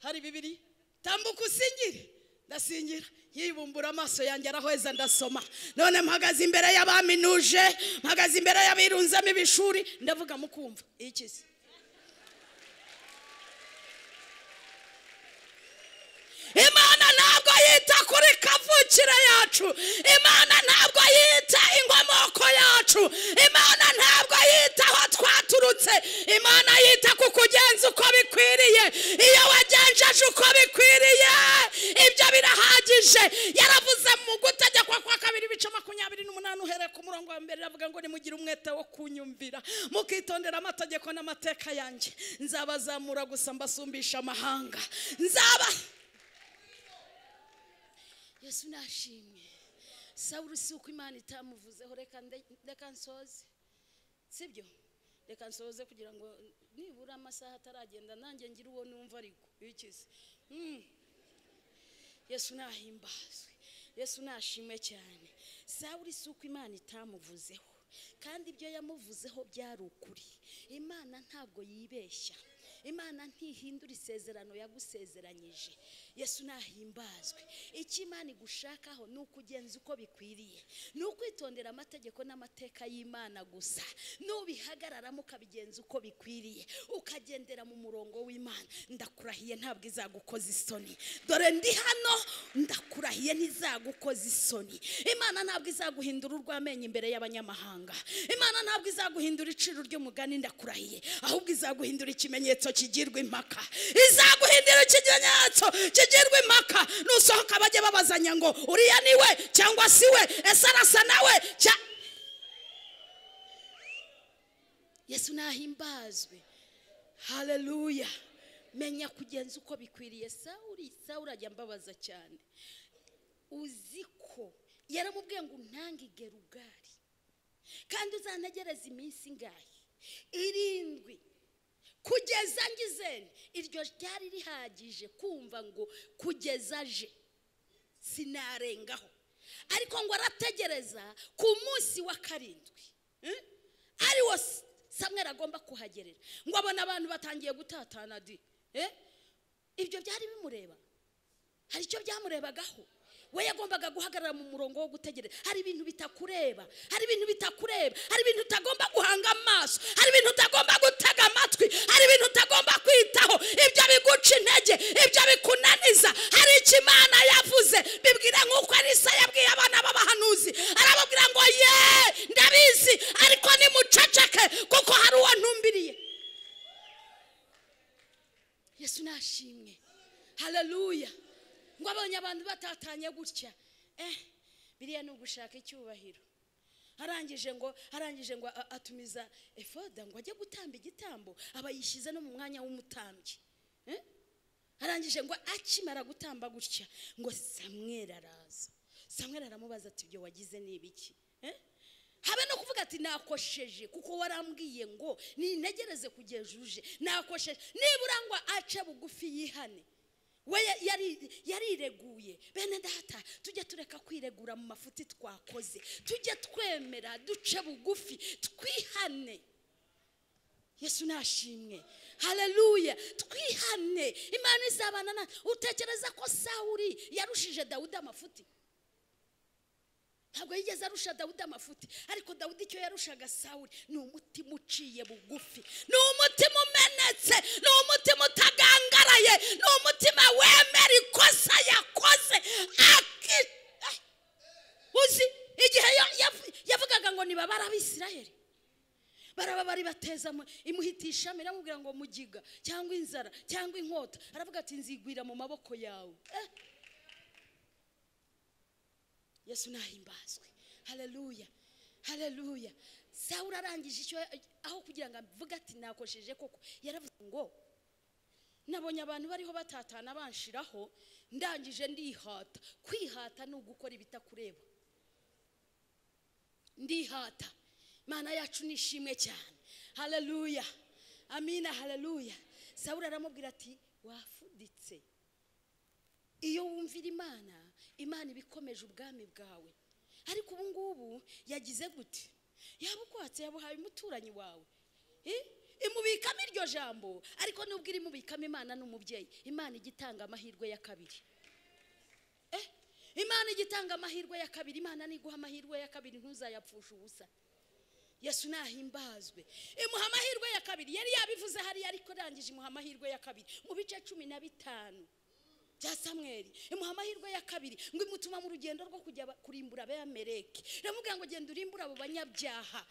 hari bibiri, tambuka usingire. Ndasingira, yibumbura amaso yanjye arahweza ndasoma. None mpagaze imbere y'abaminuje, mpagaze imbere y'abirunzemo ibishuri, ndavuga mukumva ikisi. Imana ntabwo yita kuri kavukire yacu. Imana ntabwo yita inkomoko yacu. Imana ntabwo yita aho twaturutse. Imana yita ku kugenza uko bikwiriye. Iyo wagenjeje uko bikwiriye, ibyo birahagije. Yaravuze mu gutegekwa kwa 2:28 uhereye ku murongo wa mbere, avuga ngo nimugire umwete wo kunyumvira, mukitondera amategeko n'amateka yanjye, nzabazamura gusa mbasumbisha amahanga. Yesu nashimwe. Sawuli si uko Imana itamuvuzeho. Reka nsoze, sibyo? Reka nsoze kugira ngo nibura amasaha ataragenda nanjye ngira uwo numva ariko ikize. Yesu nahimbazwe, Yesu nashimwe cyane. Sawuli si uko Imana itamuvuzeho, kandi ibyo yamuvuzeho byari ukuri. Imana ntabwo yibeshya. Imana ntihindura isezerano yagusezeranyije. Yesu nahimbazwe. Icyo Imana igushakaho ni ukugenza uko bikwiriye, ni ukwitondera amategeko n'amateka y'Imana gusa. Nubihagararamo ukabigenza uko bikwiriye, ukagendera mu murongo w'Imana, ndakurahiye ntabwo izagukoza isoni. Dore ndi hano, ndakurahiye ntizagukoza isoni. Imana ntabwo izaguhindura urw'amenyo imbere y'abanyamahanga. Imana ntabwo izaguhindura iciro ry'umugani, ndakurahiye, ahubwo izaguhindura ikimenyetso kigirwa impaka. Izaguhindura ikimenyetso kigirwa impaka. Nusohoka bajye babazanya ngo uriya ni we cyangwa si we, ese arasa nawe. Yesu nahimbazwe. Haleluya. Menya kugenza uko bikwiriye. Sawuli ajya mbabaza cyane. Uziko yaramubwiye ngo ntange Gerugari, kandi uzantegereza iminsi ingahe? 7 kugeza ngizeni. Iryo ryari rihagije kumva ngo kugeza aje sinarengaho. Ariko ngo arategereza ku munsi wa 7 ari wo Samweli agomba kuhagerera, ngo abona abantu batangiye gutatana di. Ibyo byari bimureba? Hari icyo byamurebagaho? We yagombaga guhagarara mu murongo wo gutegereza. Hari ibintu bitakureba, hari ibintu bitakureba, hari ibintu utagomba guhanga amaso, hari ibintu utagomba gutega amatwi, hari ibintu utagomba kwitaho. Ibyo biguca intege, ibyo bikunaniza. Hari icyo Imana yavuze. Bibwira nk'uko Elisa yabwiye abana b'abahanuzi, arababwira ngo ye ndabizi ariko nimuceceke kuko hari uwo ntumbiriye. Yesu nashimwe. Haleluya. Ngo abonye abantu batatanye gutya, biriya ni ugushaka icyubahiro. Arangije ngo atumiza efoda ngo ajye gutamba igitambo, aba yishyize no mu mwanya w'umutambyi. Arangije ngo akimara gutamba gutya, ngo Samweli araza. Samweli aramubaza ati ibyo wagize ni ibiki? Habe no kuvuga ati nakosheje kuko warambwiye ngo nintegereze kugejuje. Nakosheje nibura ngo ace bugufi yihane. We yarireguye. Bene data, tujye tureka kwiregura mu mafuti twakoze, tujye twemera duce bugufi twihane. Yesu nashimwe. Haleluya. Twihane, Imana izabana na. Utekereza ko Sawuli yarushije Dawudi amafuti? ntabwo yigeze arusha Dawudi amafuti, ariko Dawudi icyo yarushaga Sawuli ni umutima uciye bugufi, ni umutima umenetse, ni umutima utagangaraye, ni umutima wemera ikosa yakoze. Uzi igihe yavugaga ngo nibabara Abisirayeli, baraba bari bateza imuhitisha miramubwira ngo mugiga cyangwa inzara cyangwa inkota, aravuga ati nzigwira mu maboko yawe. Yesu nahimbazwe. Haleluya, haleluya. Sawuli arangije icyo, aho kugira ngo avuge ati nakosheje koko, yaravuze ngo nabonye abantu bariho batatana banshiraho, ndangije ndihata. Kwihata ni ugukora ibitakureba. Ndihata. Imana yacu nishimwe cyane. Haleluya, amina, haleluya. Sawuli aramubwira ati wafuditse. Iyo wumvira Imana, Imana ibikomeje ubwami bwawe. Ariko ubu ngubu yagize gute? Yabukwatse, yabuhaye umuturanyi wawe. Imubikamo iryo jambo, ariko nubwo iri mubikamo Imana n'umubyeyi, Imana igitanga amahirwe ya kabiri. Imana igitanga amahirwe ya kabiri. Imana niguha amahirwe ya kabiri ntuzayapfusha ubusa. Yesu nahimbazwe. Imuha amahirwe ya kabiri. Yari yabivuze hari, ariko rangije imuha amahirwe ya kabiri mu bice 15 bya Samweli. Imuha amahirwe ya kabiri ngo imutuma mu rugendo rwo kujya kurimbura Abamaleki. Ramubwira ngo genda urimbura abo banyabyaha.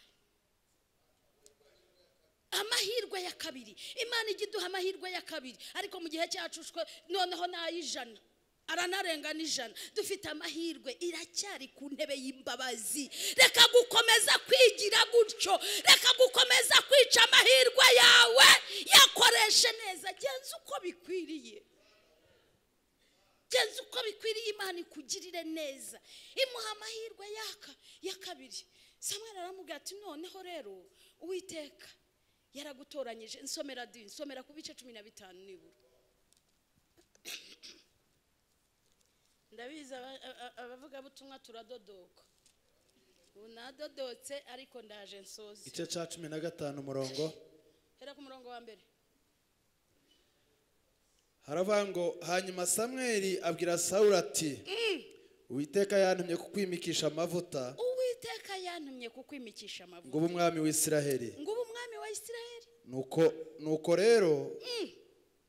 Amahirwe ya kabiri. Imana igiduha amahirwe ya kabiri, ariko mu gihe cyacushwe noneho nayijana, aranarenga n'ijana. Dufite amahirwe, iracyari ku ntebe y'imbabazi. Reka gukomeza kwigira gutyo, reka gukomeza kwica amahirwe yawe. Yakoreshe neza, genza uko bikwiriye, genza uko bikwiriye. Imana ikugirire neza. Imuha amahirwe ya kabiri. Samweli aramubwira ati noneho rero Uwiteka yaragutoranyije. Nsomera ku bice 15 nibura. Ndabizi abavuga butumwa turadodoka. Unadodotse ariko ndaje nsoze.
Igice cya 15 umurongo.
Hera ku murongo wa mbere.
Haravuga ngo hanyuma Samweli abwira Sawuli ati Uwiteka yantumye kukwimikisha amavuta.
Uwiteka yantumye kukwimikisha amavuta.
Ngo umwami w'Isiraheli.
Ngo umwami wa Isiraheli.
Nuko rero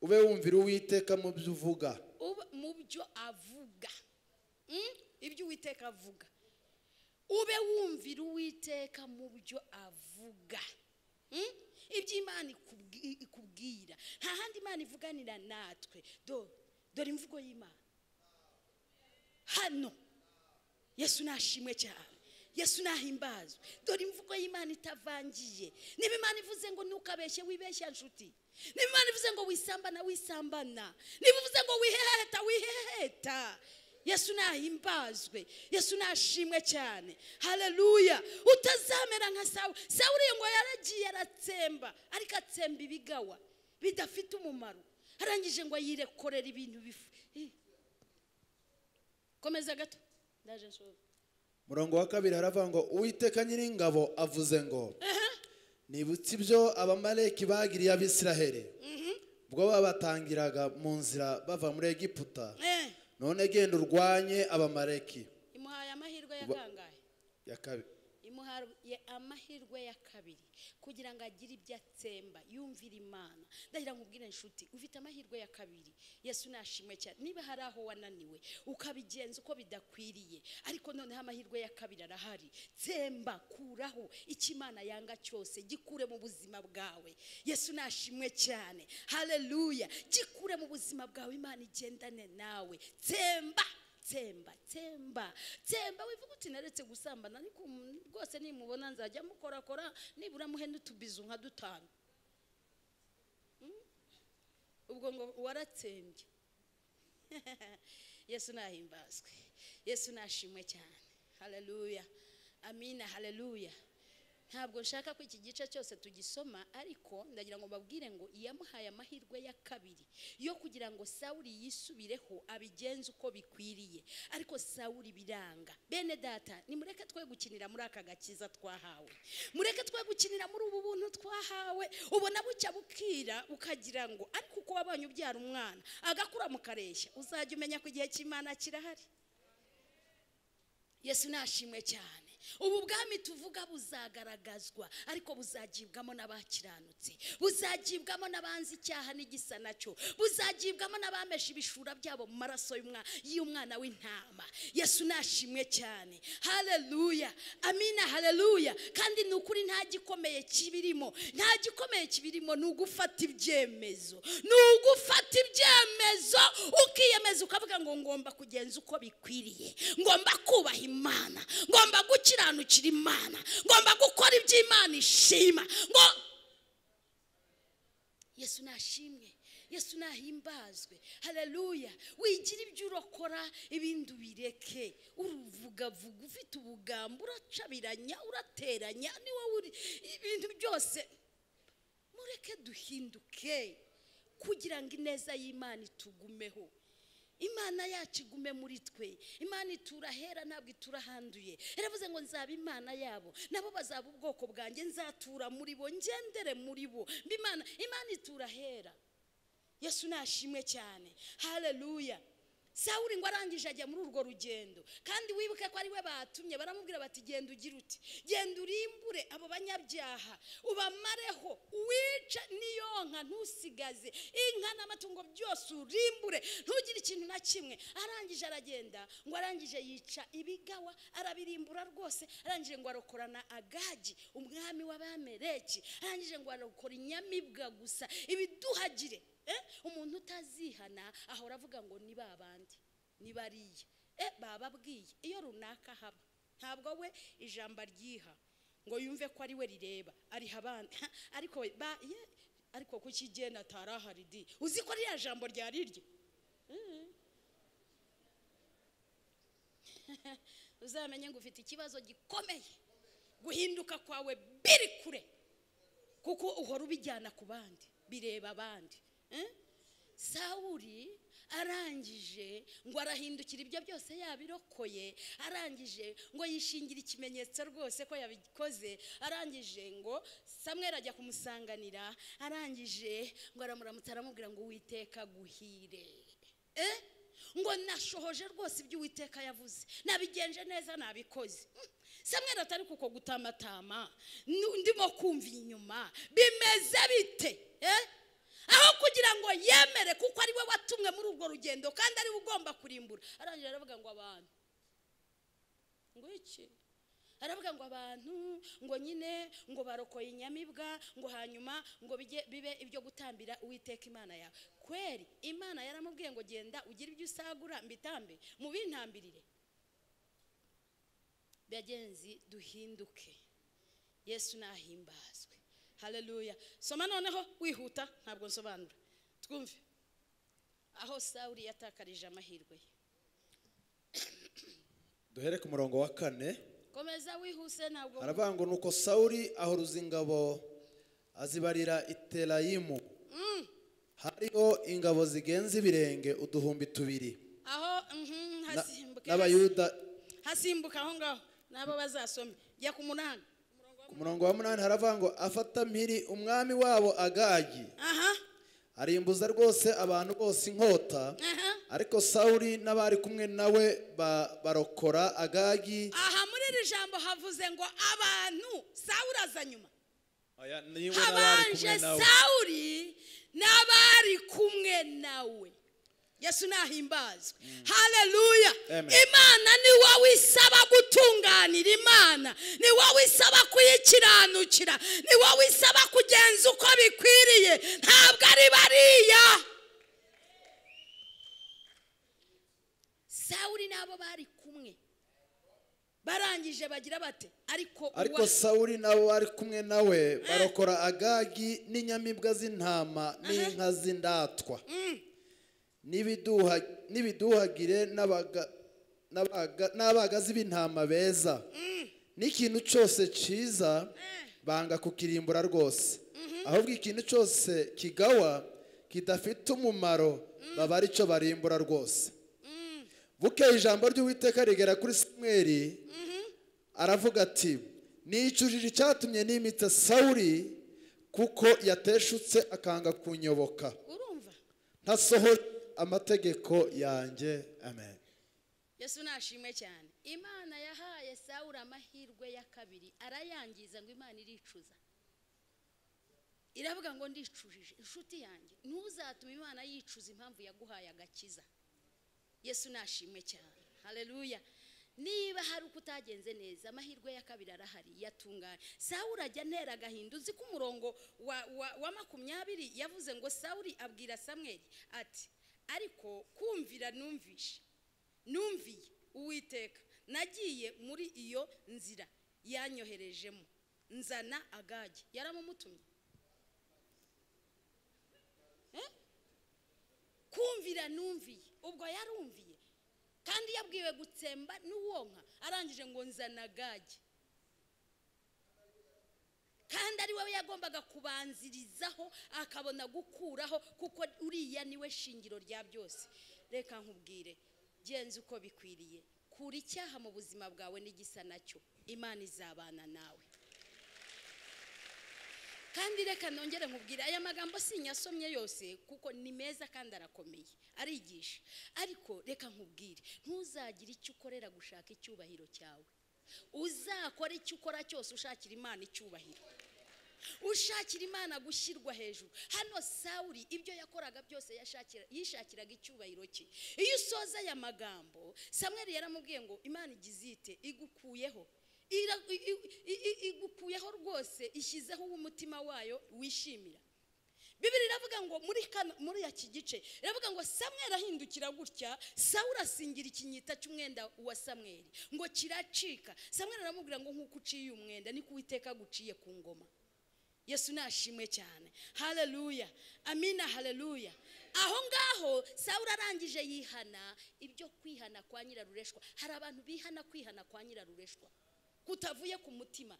ube wumvira Uwiteka mu byo uvuga.
Mu byo avuga. Ibyo Uwiteka avuga. Ube wumvira Uwiteka mu byo avuga. Ibyo Imana ikubwira. Nta handi Imana ivuganira natwe. Dore imvugo y'Imana hano. Yesu nashimwe cyane. Yesu nahimbazwe. Dore imvugo y'Imana itavangiye. Niba Imana ivuze ngo ntukabeshye wibeshya nshuti, niba Imana ivuze ngo wisambana wisambana, niba ivuze ngo wiheheta wiheheta. Yesu nahimbazwe. Yesu nashimwe cyane. Haleluya. Utazamera nka Sawuli ngo yaragiye aratsemba, ariko atsemba ibigawa bidafite umumaro. Arangije ngo yirekorera ibintu komeza gato ndaje nsoza.
Murongo wa 2 haravuga ngo Uwiteka nyiringabo avuze ngo nibutse ibyo Abamaleki bagiriye Abisiraheli ubwo babatangiraga mu nzira bava muri Egiputa. None genda urwanye Abamaleki.
Imuhaye amahirwe ya kangahe?
Ya kabiri.
Imuhaye amahirwe ya kabiri kugira ngo agire ibyo atsemba, yumvira Imana. Ndagira nkubwire nshuti, ufite amahirwe ya kabiri. Yesu nashimwe cyane. Niba hari aho wananiwe ukabigenza uko bidakwiriye, ariko noneho amahirwe ya kabiri arahari. Tsemba, kuraho icyo Imana yanga cyose, gikure mu buzima bwawe. Yesu nashimwe cyane. Haleluya. Gikure mu buzima bwawe, Imana igendane nawe. Tsemba, tsemba wivuga uti naretse gusambana, ariko rwose nimubona nzajya mukorakora nibura muhe n'utubizu nka 5. Ubwo ngo waratsembye. Yesu nahimbazwe. Yesu nashimwe cyane. Haleluya, amina, haleluya. Ntabwo nshaka ko iki gice cyose tugisoma, ariko ndagira ngo babwire ngo yamuhaye amahirwe ya kabiri yo kugira ngo Sawuli yisubireho abigenze uko bikwiriye, ariko Sawuli biranga. Bene data, nimureke twe gukinira muri aka gakiza twahawe, mureke twe gukinira muri ubu buntu twahawe. Ubona bucya bukira ukagira ngo ariko uko wabanye ubyara umwana agakura mu kareshya, uzajya umenya ko igihe cy'Imana kirahari. Yesu nashimwe cyane. Ubu bwami tuvuga buzagaragazwa, ariko buzagibwamo n'abakiranutse, buzagibwamo n'abanzi icyaha n'igisa nacyo, buzagibwamo n'abamesha ibishura byabo mu maraso y'umwana w'intama. Yesu nashimwe cyane. Haleluya, amina, haleluya. Kandi ni ukuri nta gikomeye kibirimo, nta gikomeye kibirimo, ni ugufata ibyemezo, ni ugufata ibyemezo ukiyemeza ukavuga ngo ngomba kugenza uko bikwiriye, ngomba kubaha Imana, ngomba gukiranukira Imana, ngomba gukora ibyo Imana ishima. Ngo Yesu nashimwe, Yesu nahimbazwe. Haleluya. Wigira ibyo urokora, ibindi ubireke. Uruvuga vuga, ufite ubugambo, uracabiranya, urateranya, ni wowe uri ibintu byose. Mureke duhinduke kugira ngo ineza y'Imana itugumeho. Imana yacu igume muri twe. Imana iturahera, ntabwo iturahanduye. Yaravuze ngo nzaba Imana yabo, nabo bazaba ubwoko bwanjye, nzatura muri bo, ngendere muri bo. Imana iturahera. Yesu nashimwe cyane. Haleluya. Sawuli ngo arangije ajya muri urwo rugendo, kandi wibuke ko ari we batumye. Baramubwira bati genda ugira uti, genda urimbure abo banyabyaha, ubamareho, uwica niyonka ntusigaze, inka n'amatungo byose urimbure, ntugire ikintu na kimwe. Arangije aragenda, ngo arangije yica ibigawa, arabirimbura rwose. Arangije ngo arokorana Agagi, umwami w'Abameleki. Arangije ngo arokora inyamibwa gusa, ibiduhagire. Umuntu utazihana ahora avuga ngo ni babandi, ni bariye. Bababwiye iyo runaka haba, ntabwo we ijambo ryiha ngo yumve ko ari we rireba, ari abandi. Ariko kuki igenda atarahari di, uzi ko ari jambo ryari rye. Uzamenye ngo ufite ikibazo gikomeye, guhinduka kwawe biri kure, kuko uhora ubijyana ku bandi, bireba abandi. Sawuli arangije ngo arahindukira, ibyo byose yabirokoye. Arangije ngo yishingira ikimenyetso rwose ko yabikoze. Arangije ngo Samweli ajya kumusanganira. Arangije ngo aramuramutsa, aramubwira ngo Uwiteka guhire. Ngo nashohoje rwose ibyo Uwiteka yavuze, nabigenje neza, nabikoze. Samweli atari kuko gutamatama, ndimo kumva inyuma bimeze bite. Aho kugira ngo yemere kuko ari we watumwe muri urwo rugendo, kandi ari we ugomba kurimbura. Arangije aravuga ngo abantu ngo iki, aravuga ngo abantu ngo nyine ngo barokoye inyamibwa, ngo hanyuma ngo bibe ibyo gutambira Uwiteka Imana yawe. Kweri Imana yaramubwiye ngo genda ugire ibyo usagura mbitambe, mu bintambirire. Bagenzi duhinduke. Yesu nahimbazwe. Haleluya. Soma noneho wihuta, ntabwo nsobanura. Twumve aho Sawuli yatakarije amahirwe ye.
Duhere ku murongo wa 4.
Komeza wihuse ntabwo.
Aravuga ngo nuko Sawuli ahuruza ingabo azibarira Itelayimu. Hariho ingabo zigenza ibirenge uduhumbi tubiri.
Aho hasimbuka
n'Abayuda.
Hasimbuka aho ngaho nabo bazasome. Jya ku 8.
Ku murongo wa 8 haravuga ngo afata mpiri umwami wabo Agagi. Arimbuza rwose abantu bose inkota. Ariko Sawuli n'abari kumwe nawe barokora Agagi.
Muri iri jambo havuze ngo abantu, Sawuli aza nyuma.
Habanje
Sawuli n'abari kumwe nawe. Yesu nahimbazwe. Haleluya. Imana ni wowe isaba gutunganira. Imana ni wowe isaba kuyikiranukira, ni wowe isaba kugenza uko bikwiriye, ntabwo ari bariya. Sawuli nabo bari kumwe, barangije bagira bate? Ariko
Sawuli nabo bari kumwe nawe barokora Agagi n'inyamibwa z'intama n'inka z'indatwa, n'ibiduhagire n'abagazi b'intama beza, n'ikintu cyose cyiza banga kukirimbura rwose. Ahubwo ikintu cyose kigawa kidafite umumaro baba ari cyo barimbura rwose. Bukeye ijambo ry'Uwiteka rigera kuri Samweli, aravuga ati nicujije icyatumye nimitse Sawuli kuko yateshutse akanga kunyoboka, ntasohora amategeko yanjye. Amen.
Yesu nashimwe cyane. Imana yahaye Sawuli amahirwe ya kabiri arayangiza ngo Imana iricuza. Iravuga ngo ndicujije inshuti yanjye ntuzatume Imana yicuza impamvu yaguhaye agakiza. Yesu nashimwe cyane. Haleluya. Niba hari uko utagenze neza amahirwe ya kabiri arahari yatunganye. Sawuli ajya ntera agahinda. Uzi ko umurongo wa 20 yavuze ngo Sawuli abwira Samweli ati ariko kumvira numviye Uwiteka nagiye muri iyo nzira yanyoherejemo nzana Agagi. Yaramumutumye kumvira numviye ubwo yarumviye kandi yabwiwe gutsemba n'uwonka arangije ngo nzana Agagi kandi ari wowe yagombaga kubanzirizaho akabona gukuraho kuko uriya niwe shingiro rya byose. Reka nkubwire genza uko bikwiriye kura icyaha mu buzima bwawe n'igisa nacyo Imana izabana nawe. Kandi reka nongere nkubwire aya magambo sinyasomye yose kuko ni meza kandi arakomeye arigisha, ariko reka nkubwire ntuzagire icyo ukorera gushaka icyubahiro cyawe. Uzakora icyo ukora cyose ushakira Imana icyubahiro, ushakira Imana gushyirwa hejuru. Hano Sawuli ibyo yakoraga byose yishakiraga icyubahiro cye. Iyo usoza aya magambo Samweli yaramubwiye ngo Imana igizite igukuyeho igukuyeho rwose ishyizeho umutima wayo wishimira. Bibiri iravuga ngo muri iki gice iravuga ngo Samweli ahindukira gutya Sawuli asingira ikinyita cy'umwenda wa Samweli ngo kiracika. Samweli aramubwira ngo nkuko uciye umwenda niko Uwiteka guciye ku ngoma. Yesu nashimwe cyane. Haleluya. Amina. Haleluya. Aho ngaho Sawuli arangije yihana ibyo kwihana kwa nyirarureshwa. Hari abantu bihana kwihana kwa nyirarureshwa kutavuye ku mutima.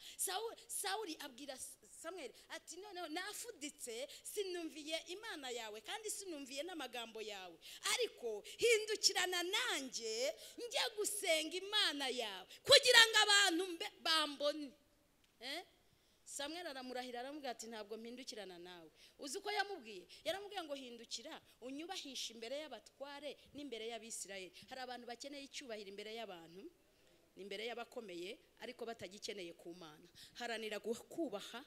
Sawuli abwira Samweli ati none nafuditse sinumviye Imana yawe kandi sinumviye n'amagambo yawe, ariko hindukirana nanjye njye gusenga Imana yawe kugira ngo abantu bambone. Samweli aramurahira aramubwira ati ntabwo mpindukirana nawe. Uzi ko yamubwiye? Yaramubwiye ngo hindukira unyubahisha imbere y'abatware n'imbere y'Abisirayeli. Hari abantu bakeneye icyubahiro imbere y'abantu n'imbere y'abakomeye ariko batagikeneye ku Mana. Haranira kubaha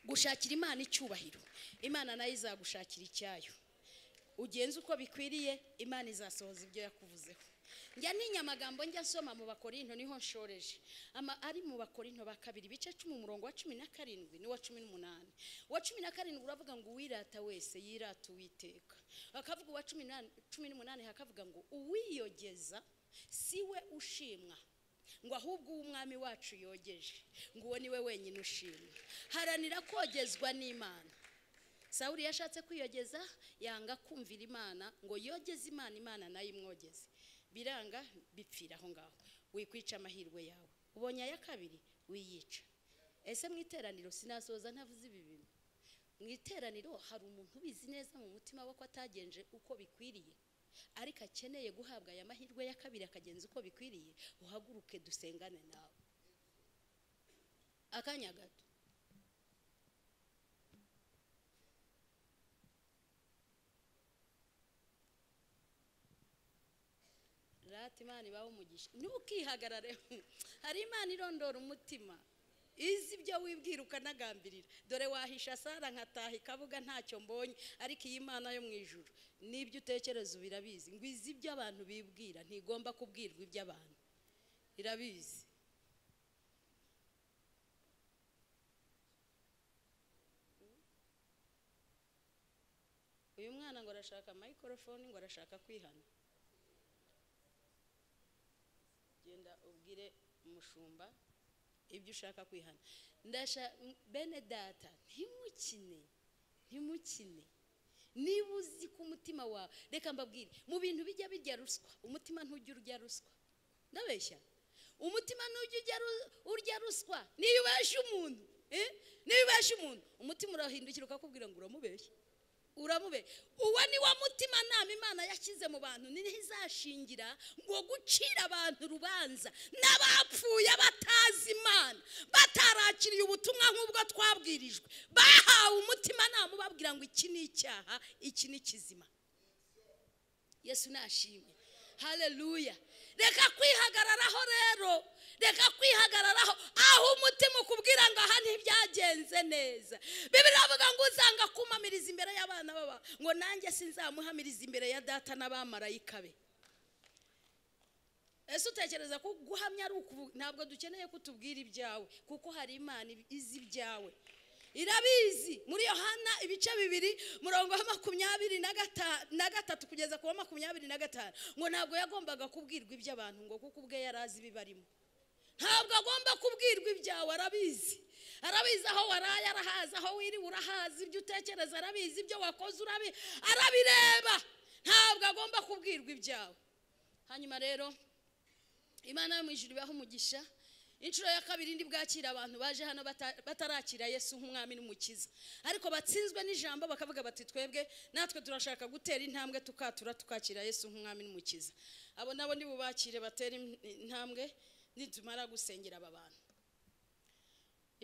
gushakira Imana icyubahiro, Imana nayo izagushakira icyayo. Ugenze uko bikwiriye Imana izasohoza ibyo yakuvuzeho. Njya ninyamagambo njya nsoma mu Bakorinto niho nshoreje. Ari mu Bakorinto ba 2 bice 10 umurongo wa 17 ni wa 18. Wa 17 uravuga ngo uwirata wese yirata Uwiteka. Akavuga wa 18 hakavuga ngo uwiyogeza siwe ushimwa ngo ahubwo umwami wacu yogeje ngo uwo niwe wenyine ushimwa. Haranira kogezwa n'Imana. Sawuli yashatse kwiyogeza yanga kumvira Imana ngo yogeze Imana, Imana nayo imwogeze. Biranga bipfira aho ngaho. Wikwica amahirwe yawe. Ubonye aya kabiri wiyica. Ese mu iteraniro sinasoza ntavuze ibi bintu. Mu iteraniro hari umuntu ubizi neza mu mutima we ko atagenje uko bikwiriye, ariko akeneye guhabwa aya mahirwe ya kabiri akagenza uko bikwiriye. Uhaguruke dusengane nawe akanya gato. Rati Imana ibaho umugisha. Ntukihagarare. Hari Imana irondora umutima izi ibyo wibwira ukanagambirira. Dore wahisha Sara nkataha ikavuga ntacyo mbonye, ariko iyi Imana yo mu ijuru nibyo utekereza birabizi. Ngo izi ibyo abantu bibwira ntigomba kubwirwa iby'abantu, irabizi. Uyu mwana ngo arashaka microphone ngo arashaka kwihana. Genda ubwire umushumba ibyo ushaka kwihana. Bene data ntimukine niba uzi ku mutima wawe. Reka mbabwire mu bintu bijya birya ruswa umutima ntujya urya ruswa. Ndabeshya? Umutima ntujya urya ruswa. Niyo ubasha umuntu umutima urahindukira ukakubwira ngo uramubeshya. Uwo ni wa mutima nama Imana yashyize mu bantu ntizashingira ngo gucira abantu urubanza n'abapfuye batazi Imana batarakiriye ubutumwa nk'ubwo twabwirijwe. Bahawe umutima nama ubabwira ngo iki ni icyaha, iki ni kizima. Yesu nashimwe. haleluya. Reka kwihagararaho rero, reka kwihagararaho aho umutima ukubwira ngo aha ntibyagenze neza. Bibiliya ivuga ngo uzanga kumamiriza imbere y'abana baba ngo nanjye sinzamuhamiriza imbere ya data n'abamarayika be. Ese utekereza ko guhamya ari ukuvuga? Ntabwo dukeneye kutubwira ibyawe kuko hari Imana izi ibyawe, irabizi. Muri Yohana ibice 2:23 kugeza ku 25 ngo ntabwo yagombaga kubwirwa iby'abantu ngo kuko ubwe yarazi ibibarimo. Ntabwo agomba kubwirwa ibyawe, arabizi. Arabizi aho waraye arahazi, aho wiriwe urahazi, ibyo utekereza arabizi, ibyo wakoze arabireba. Ntabwo agomba kubwirwa ibyawe. Hanyuma rero Imana yo mu ijuru ibahe umugisha. Inshuro ya kabiri ndi bwakira abantu baje hano batarakira Yesu nk'umwami n'umukiza, ariko batsinzwe n'ijambo bakavuga bati twebwe natwe turashaka gutera intambwe tukatura tukakira Yesu nk'umwami n'umukiza. Abo nabo ndi bubakire batera intambwe nitumara gusengera aba bantu.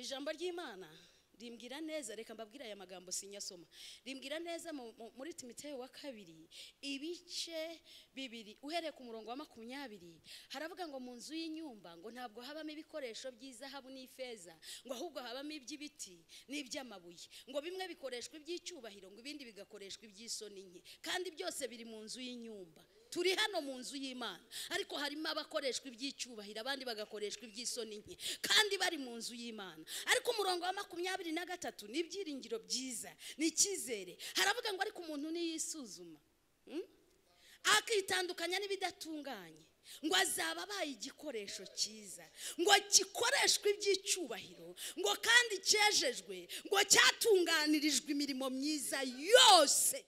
Ijambo ry'Imana rimbwira neza, reka mbabwira aya magambo sinyasoma. Rimbwira neza muri Timoteyo wa 2 ibice 2 uhereye ku murongo wa 20 haravuga ngo mu nzu y'inyumba ngo ntabwo habamo ibikoresho by'izahabu n'ifeza, ngo ahubwo habamo iby'ibiti n'iby'amabuye, ngo bimwe bikoreshwa iby'icyubahiro ngo ibindi bigakoreshwa iby'isoni nke, kandi byose biri mu nzu y'inyumba. Turi hano mu nzu y'Imana, ariko harimo abakoreshwa iby'icyubahiro abandi bagakoreshwa iby'isoni nke, kandi bari mu nzu y'Imana. Ariko umurongo wa 23 n'ibyiringiro byiza n'icyizere haravuga ngo ariko umuntu niyisuzuma akitandukanya n'ibidatunganye ngo azaba abaye igikoresho cyiza, ngo gikoreshwe iby'icyubahiro, ngo kandi cyejejwe, ngo cyatunganirijwe imirimo myiza yose.